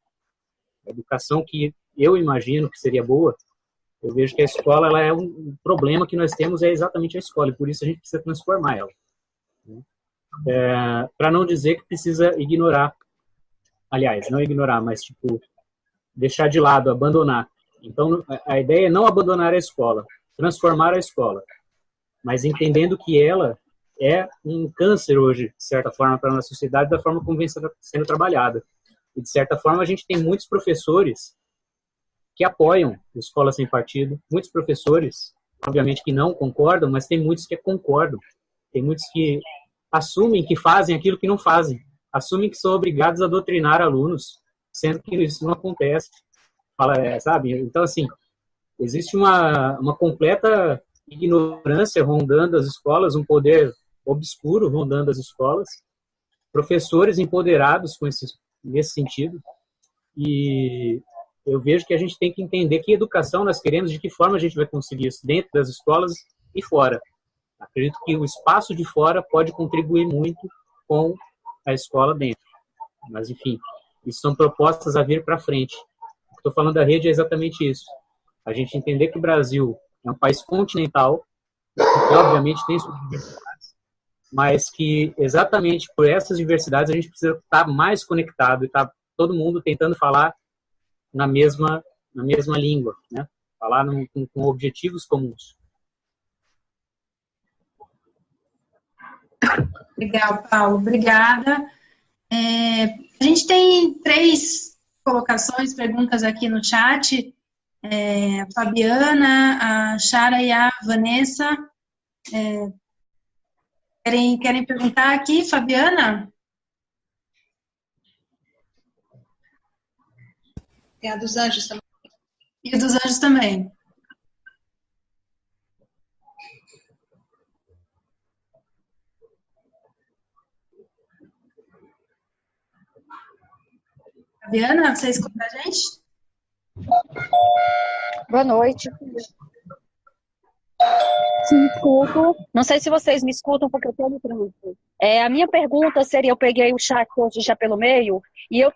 A educação que eu imagino que seria boa, eu vejo que a escola ela é um problema que nós temos, é exatamente a escola, e por isso a gente precisa transformar ela. Para não dizer que precisa ignorar, aliás, não ignorar, mas tipo, deixar de lado, abandonar. Então, a ideia é não abandonar a escola, transformar a escola, mas entendendo que ela é um câncer hoje, de certa forma, para a nossa sociedade, da forma como vem sendo trabalhada. E, de certa forma, a gente tem muitos professores que apoiam a escola sem partido, muitos professores, obviamente, que não concordam, mas tem muitos que concordam. Tem muitos que assumem que fazem aquilo que não fazem, assumem que são obrigados a doutrinar alunos, sendo que isso não acontece. Sabe? Então, assim, existe uma completa ignorância rondando as escolas, um poder obscuro rondando as escolas, professores empoderados nesse sentido, e eu vejo que a gente tem que entender que educação nós queremos, de que forma a gente vai conseguir isso dentro das escolas e fora. Acredito que o espaço de fora pode contribuir muito com a escola dentro, mas enfim, isso são propostas a vir para frente. O que estou falando da rede é exatamente isso, a gente entender que o Brasil é um país continental, que obviamente tem suas diversidades, mas que exatamente por essas diversidades a gente precisa estar mais conectado e estar todo mundo tentando falar na mesma língua, né? Falar com objetivos comuns. Legal, Paulo. Obrigada. A gente tem 3 colocações, perguntas aqui no chat. A Fabiana, a Chara e a Vanessa querem perguntar aqui, Fabiana? Tem a dos anjos também. E a dos anjos também. Fabiana, você escuta a gente? Boa noite. Me escuto. Não sei se vocês me escutam, porque eu estou no trânsito. A minha pergunta seria, eu peguei o chat hoje já pelo meio, e eu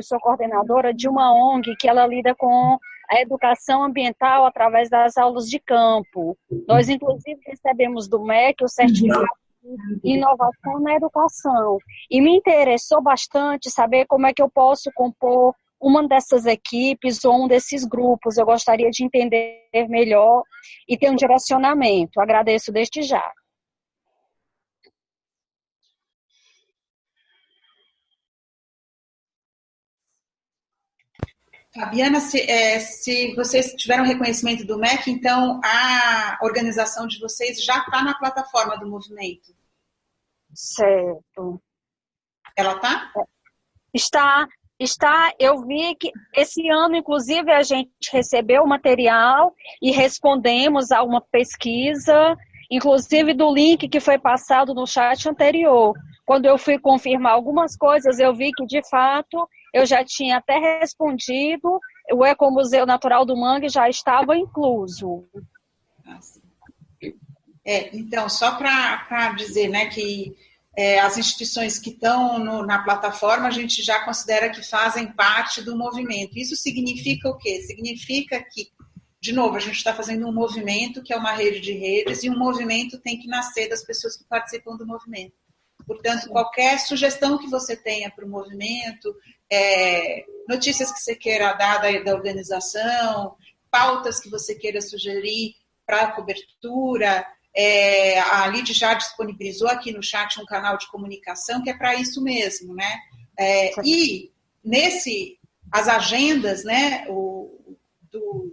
sou coordenadora de uma ONG que ela lida com a educação ambiental através das aulas de campo. Nós, inclusive, recebemos do MEC o certificado de inovação na educação. E me interessou bastante saber como é que eu posso compor uma dessas equipes ou um desses grupos. Eu gostaria de entender melhor e ter um direcionamento. Agradeço desde já. Fabiana, se vocês tiveram reconhecimento do MEC, então a organização de vocês já está na plataforma do movimento? Certo. Ela está? Está, eu vi que esse ano, inclusive, a gente recebeu o material e respondemos a uma pesquisa, inclusive do link que foi passado no chat anterior. Quando eu fui confirmar algumas coisas, eu vi que, de fato, eu já tinha até respondido, o Ecomuseu Natural do Mangue já estava incluso. Então, só para dizer, né, que as instituições que estão na plataforma, a gente já considera que fazem parte do movimento. Isso significa o quê? Significa que, de novo, a gente está fazendo um movimento que é uma rede de redes, e um movimento tem que nascer das pessoas que participam do movimento. Portanto, qualquer sugestão que você tenha para o movimento, notícias que você queira dar da organização, pautas que você queira sugerir para a cobertura, a Lid já disponibilizou aqui no chat um canal de comunicação que é para isso mesmo, né? E as agendas, né,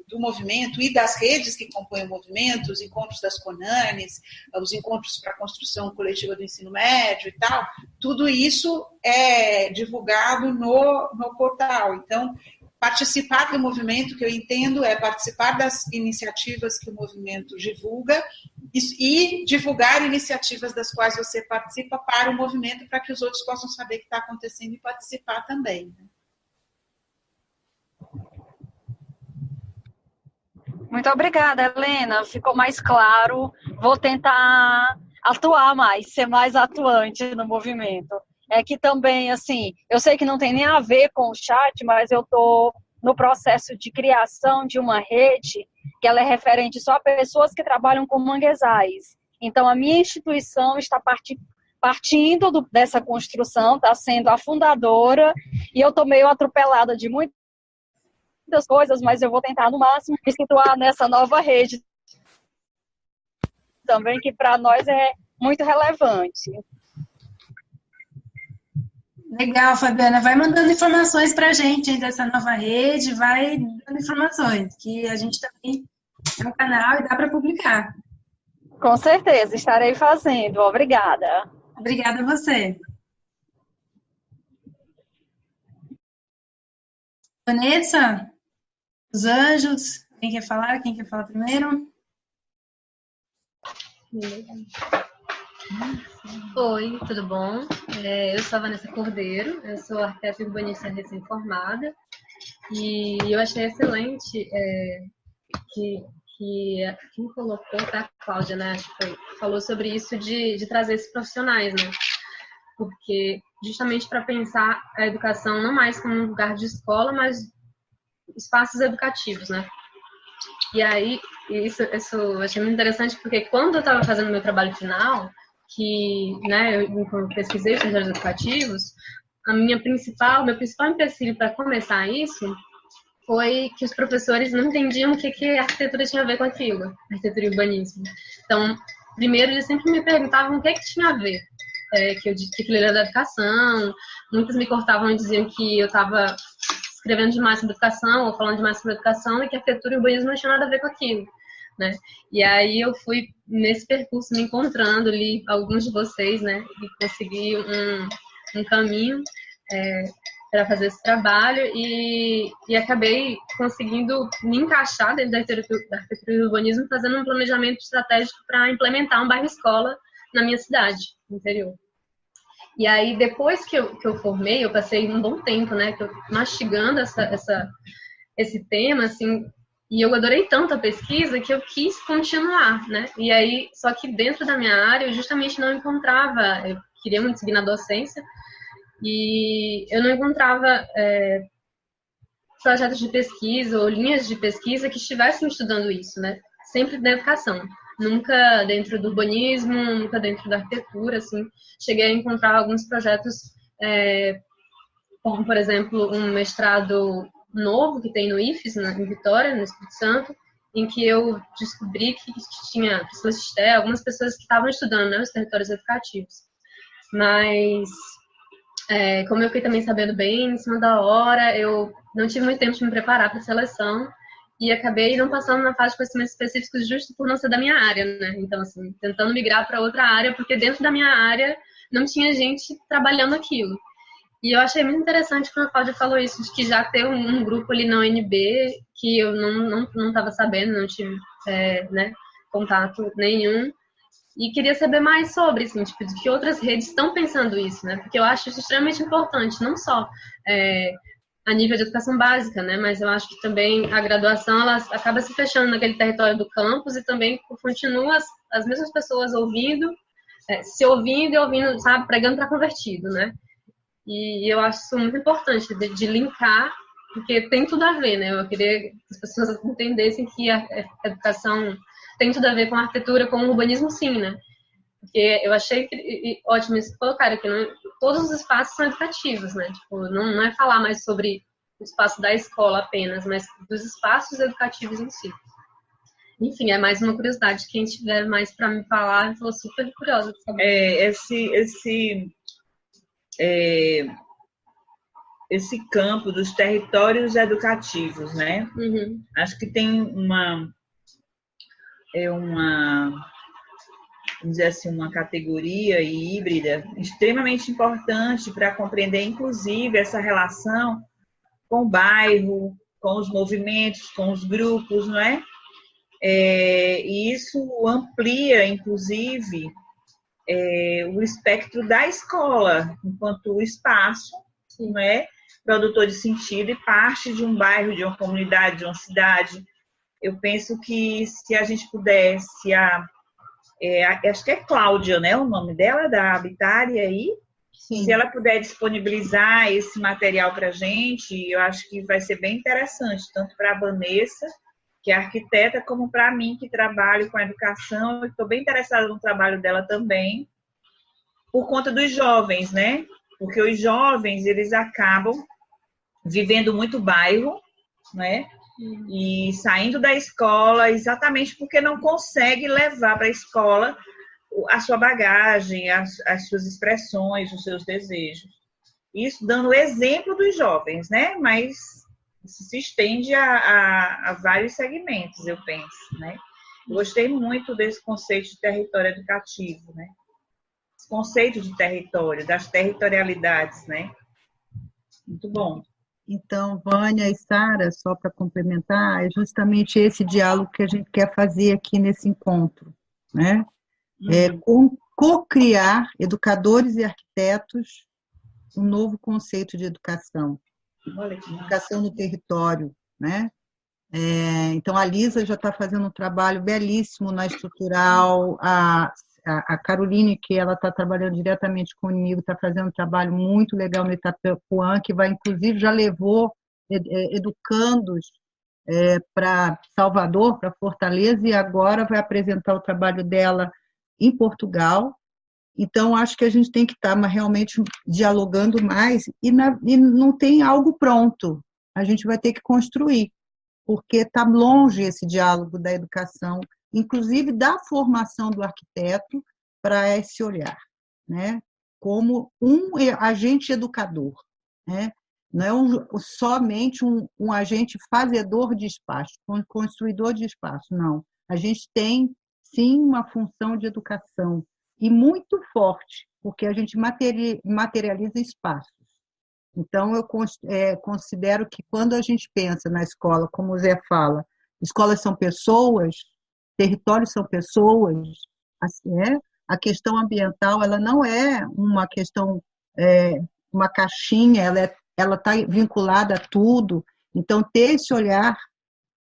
do movimento e das redes que compõem o movimento, os encontros das CONANES, os encontros para a construção coletiva do ensino médio e tal, tudo isso é divulgado no portal. Então, participar do movimento, que eu entendo, é participar das iniciativas que o movimento divulga e divulgar iniciativas das quais você participa para o movimento, para que os outros possam saber o que está acontecendo e participar também, né? Muito obrigada, Helena. Ficou mais claro. Vou tentar atuar mais, ser mais atuante no movimento. É que também, assim, eu sei que não tem nem a ver com o chat, mas eu estou no processo de criação de uma rede que ela é referente só a pessoas que trabalham com manguezais. Então, a minha instituição está partindo dessa construção, está sendo a fundadora, e eu estou meio atropelada de muitas coisas, mas eu vou tentar, no máximo, me situar nessa nova rede também, que para nós é muito relevante. Legal, Fabiana. Vai mandando informações para a gente dessa nova rede, vai dando informações, que a gente também é um canal e dá para publicar. Com certeza, estarei fazendo. Obrigada. Obrigada a você. Vanessa, os anjos, quem quer falar? Quem quer falar primeiro? Oi, tudo bom? Eu sou a Vanessa Cordeiro, eu sou arquiteta urbanista recém-formada e eu achei excelente que quem colocou, tá, Cláudia, né? Acho que falou sobre isso de trazer esses profissionais, né? Porque justamente para pensar a educação não mais como um lugar de escola, mas espaços educativos, né? E aí, isso eu achei muito interessante porque quando eu estava fazendo meu trabalho final, que, né, eu pesquisei projetos educativos, meu principal empecilho para começar isso foi que os professores não entendiam o que a arquitetura tinha a ver com aquilo, arquitetura e urbanismo. Então, primeiro, eles sempre me perguntavam o que tinha a ver, que aquilo era da educação, muitos me cortavam e diziam que eu estava escrevendo demais sobre educação, ou falando demais sobre educação, e que arquitetura e urbanismo não tinha nada a ver com aquilo, né? E aí eu fui, nesse percurso, me encontrando ali, alguns de vocês, né, e consegui um caminho para fazer esse trabalho e acabei conseguindo me encaixar dentro da arquitetura e urbanismo, fazendo um planejamento estratégico para implementar um bairro-escola na minha cidade, no interior. E aí, depois que eu formei, eu passei um bom tempo, né, mastigando esse tema, assim, e eu adorei tanto a pesquisa que eu quis continuar, né, e aí, só que dentro da minha área, eu justamente não encontrava, eu queria muito seguir na docência, e eu não encontrava projetos de pesquisa ou linhas de pesquisa que estivessem estudando isso, né, sempre na educação. Nunca dentro do urbanismo, nunca dentro da arquitetura, assim. Cheguei a encontrar alguns projetos, como, por exemplo, um mestrado novo que tem no IFES, em Vitória, no Espírito Santo, em que eu descobri que tinha algumas pessoas que estavam estudando, né, os territórios educativos. Mas, como eu fiquei também sabendo bem, em cima da hora, eu não tive muito tempo de me preparar para a seleção, e acabei não passando na fase de conhecimentos específicos justo por não ser da minha área, né? Então, assim, tentando migrar para outra área, porque dentro da minha área não tinha gente trabalhando aquilo. E eu achei muito interessante quando a Cláudia falou isso, de que já ter um grupo ali na UNB, que eu não estava sabendo, não tive né, contato nenhum, e queria saber mais sobre, assim, tipo, de que outras redes estão pensando isso, né? Porque eu acho isso extremamente importante, não só a nível de educação básica, né? Mas eu acho que também a graduação, ela acaba se fechando naquele território do campus e também continua as mesmas pessoas ouvindo, se ouvindo e ouvindo, sabe, pregando para convertido, né? E eu acho isso muito importante, de linkar, porque tem tudo a ver, né? Eu queria que as pessoas entendessem que a educação tem tudo a ver com a arquitetura, com o urbanismo, sim, né? Porque eu achei ótimo isso colocar que todos os espaços são educativos, né? Tipo, não é falar mais sobre o espaço da escola apenas, mas dos espaços educativos em si. Enfim, é mais uma curiosidade. Quem tiver mais para me falar, eu estou super curiosa de saber. Esse campo dos territórios educativos, né? Uhum. Acho que tem vamos dizer assim, uma categoria híbrida extremamente importante para compreender, inclusive, essa relação com o bairro, com os movimentos, com os grupos, não é? E isso amplia, inclusive, o espectro da escola, enquanto espaço, não é? Produtor de sentido e parte de um bairro, de uma comunidade, de uma cidade. Eu penso que se a gente pudesse acho que é Cláudia, né? O nome dela, da Habitária aí. Sim. Se ela puder disponibilizar esse material para a gente, eu acho que vai ser bem interessante, tanto para a Vanessa, que é arquiteta, como para mim, que trabalho com a educação. Eu estou bem interessada no trabalho dela também, por conta dos jovens, né? Porque os jovens, eles acabam vivendo muito bairro, né? E saindo da escola exatamente porque não consegue levar para a escola a sua bagagem, as suas expressões, os seus desejos. Isso dando o exemplo dos jovens, né? Mas isso se estende a vários segmentos, eu penso, né? Eu gostei muito desse conceito de território educativo, né? Esse conceito de território, das territorialidades, né? Muito bom. Então, Vânia e Sara, só para complementar, é justamente esse diálogo que a gente quer fazer aqui nesse encontro, né? Co-criar, educadores e arquitetos, um novo conceito de educação. Educação no território, né? Então, a Lisa já está fazendo um trabalho belíssimo na estrutural, a Caroline, que ela está trabalhando diretamente comigo, está fazendo um trabalho muito legal no Itapuã, que vai, inclusive, já levou educandos para Salvador, para Fortaleza, e agora vai apresentar o trabalho dela em Portugal. Então, acho que a gente tem que estar realmente dialogando mais, e não tem algo pronto, a gente vai ter que construir, porque está longe esse diálogo da educação, inclusive da formação do arquiteto, para esse olhar, né? Como um agente educador, né? Não é somente um agente fazedor de espaço, construidor de espaço, não. A gente tem, sim, uma função de educação, e muito forte, porque a gente materializa espaços. Então, eu considero que quando a gente pensa na escola, como o Zé fala, escolas são pessoas, territórios são pessoas, assim, a questão ambiental, ela não é uma questão, uma caixinha, ela está vinculada a tudo. Então, ter esse olhar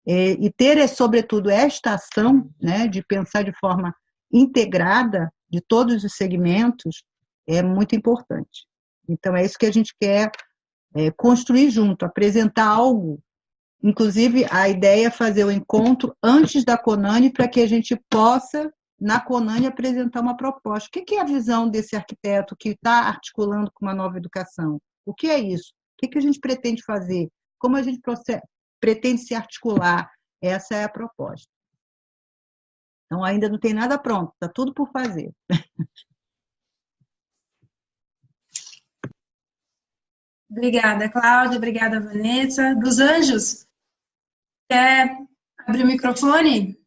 e ter, sobretudo, esta ação, né, de pensar de forma integrada de todos os segmentos, é muito importante. Então, é isso que a gente quer construir junto, apresentar algo. Inclusive, a ideia é fazer o encontro antes da Conani, para que a gente possa, na Conani, apresentar uma proposta. O que é a visão desse arquiteto que está articulando com uma nova educação? O que é isso? O que a gente pretende fazer? Como a gente pretende se articular? Essa é a proposta. Então, ainda não tem nada pronto, está tudo por fazer. Obrigada, Cláudia. Obrigada, Vanessa. Dos Anjos, quer abrir o microfone?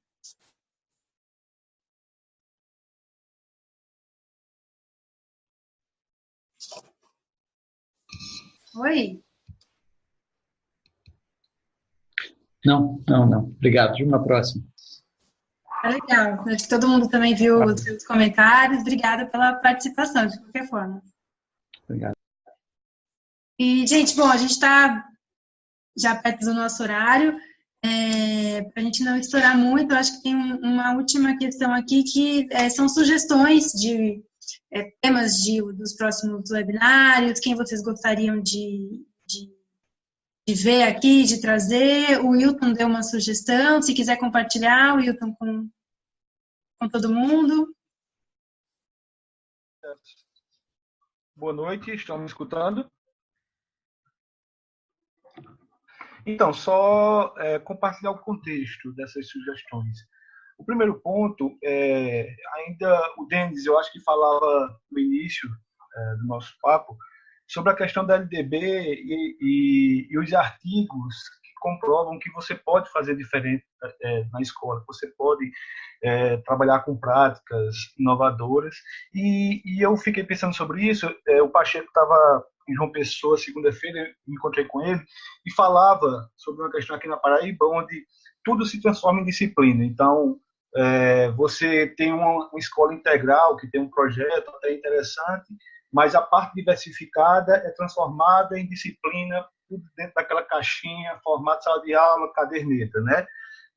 Oi? Não. Obrigado. De uma próxima. Legal. Acho que todo mundo também viu os seus comentários. Obrigada pela participação, de qualquer forma. Obrigado. E, gente, bom, a gente está já perto do nosso horário. Para a gente não estourar muito, eu acho que tem uma última questão aqui, que são sugestões de temas dos próximos webinários, quem vocês gostariam de ver aqui, de trazer. O Wilton deu uma sugestão, se quiser compartilhar, o Wilton, com todo mundo. Boa noite, estão me escutando? Então, só compartilhar o contexto dessas sugestões. O primeiro ponto, ainda o Denis, eu acho que falava no início do nosso papo, sobre a questão da LDB e os artigos que comprovam que você pode fazer diferente na escola, você pode trabalhar com práticas inovadoras. E eu fiquei pensando sobre isso. O Pacheco estava em João Pessoa, segunda-feira, eu me encontrei com ele, e falava sobre uma questão aqui na Paraíba, onde tudo se transforma em disciplina. Então, você tem uma escola integral, que tem um projeto até interessante, mas a parte diversificada é transformada em disciplina, tudo dentro daquela caixinha, formato sala de aula, caderneta, né?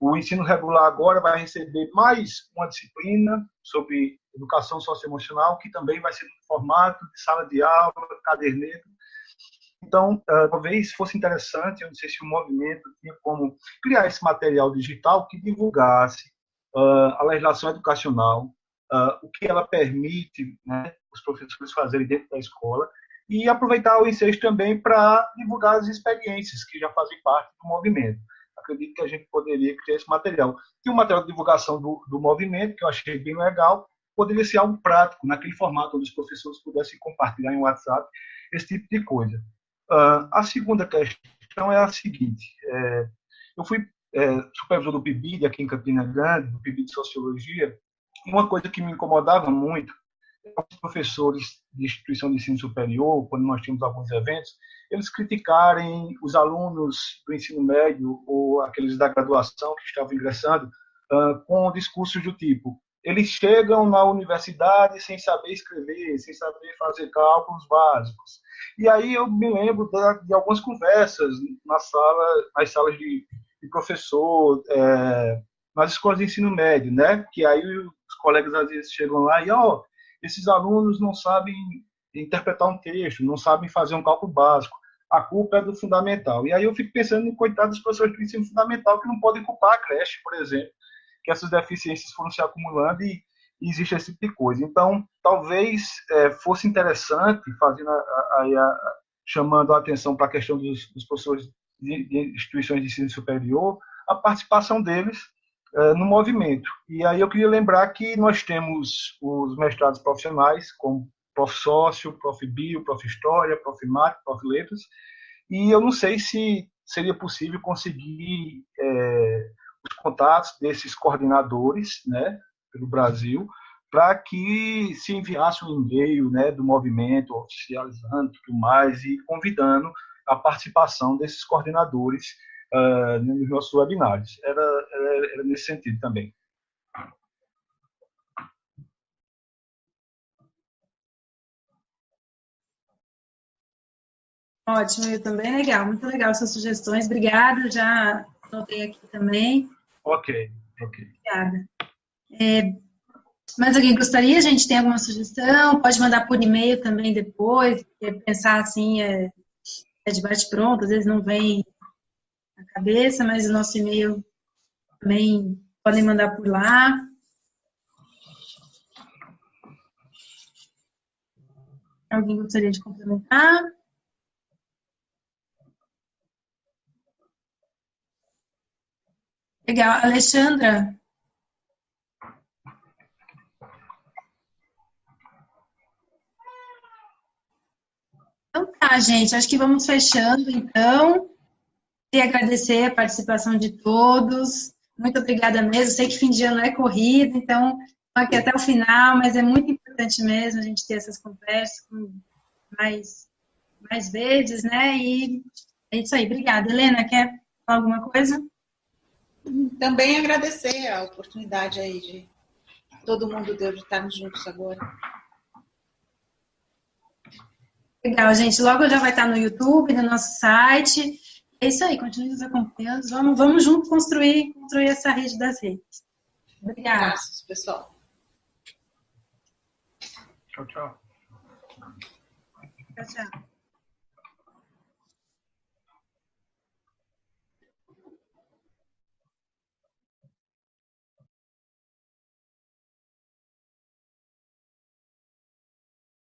O ensino regular agora vai receber mais uma disciplina sobre educação socioemocional, que também vai ser no formato de sala de aula, caderneta. Então, talvez fosse interessante, eu não sei se o movimento tinha como criar esse material digital que divulgasse a legislação educacional, o que ela permite, né, os professores fazerem dentro da escola, e aproveitar o ensejo também para divulgar as experiências que já fazem parte do movimento. Acredito que a gente poderia criar esse material. Tem um material de divulgação do movimento, que eu achei bem legal, poderia ser algo prático, naquele formato onde os professores pudessem compartilhar em WhatsApp, esse tipo de coisa. A segunda questão é a seguinte, eu fui supervisor do PIBID aqui em Campina Grande, do PIBID de Sociologia, e uma coisa que me incomodava muito os professores de instituição de ensino superior, quando nós tínhamos alguns eventos, eles criticarem os alunos do ensino médio ou aqueles da graduação que estavam ingressando com discursos do tipo: eles chegam na universidade sem saber escrever, sem saber fazer cálculos básicos. E aí eu me lembro de algumas conversas nas salas de professor, nas escolas de ensino médio, né? Que aí os colegas às vezes chegam lá e esses alunos não sabem interpretar um texto, não sabem fazer um cálculo básico, a culpa é do fundamental. E aí eu fico pensando no coitado dos professores do ensino fundamental, que não podem culpar a creche, por exemplo, que essas deficiências foram se acumulando e existe esse tipo de coisa. Então, talvez fosse interessante, chamando a atenção para a questão dos professores de instituições de ensino superior, a participação deles no movimento. E aí eu queria lembrar que nós temos os mestrados profissionais, como Prof. Sócio, Prof. Bio, Prof. História, Prof. Mat, Prof. Letras, e eu não sei se seria possível conseguir os contatos desses coordenadores, né, pelo Brasil, para que se enviasse um e-mail, né, do movimento, oficializando tudo mais e convidando a participação desses coordenadores nos nossos webinários. Era nesse sentido também. Ótimo, eu também. Legal, muito legal suas sugestões. Obrigada, já anotei aqui também. Ok. Obrigada. Mais alguém gostaria? A gente tem alguma sugestão? Pode mandar por e-mail também depois. Pensar assim, de bate-pronto, às vezes não vem na cabeça, mas o nosso e-mail também podem mandar por lá. Alguém gostaria de complementar? Legal. Alexandra? Então tá, gente. Acho que vamos fechando, então. Queria agradecer a participação de todos. Muito obrigada mesmo. Sei que fim de ano é corrido, então aqui até o final, mas é muito importante mesmo a gente ter essas conversas com mais vezes, né? E é isso aí. Obrigada. Helena, quer falar alguma coisa? Também agradecer a oportunidade aí de todo mundo de estarmos juntos agora. Legal, gente. Logo já vai estar no YouTube, no nosso site. É isso aí, continue nos acompanhando. Vamos juntos construir essa rede das redes. Obrigada. Abraços, pessoal. Tchau, tchau. Tchau, tchau.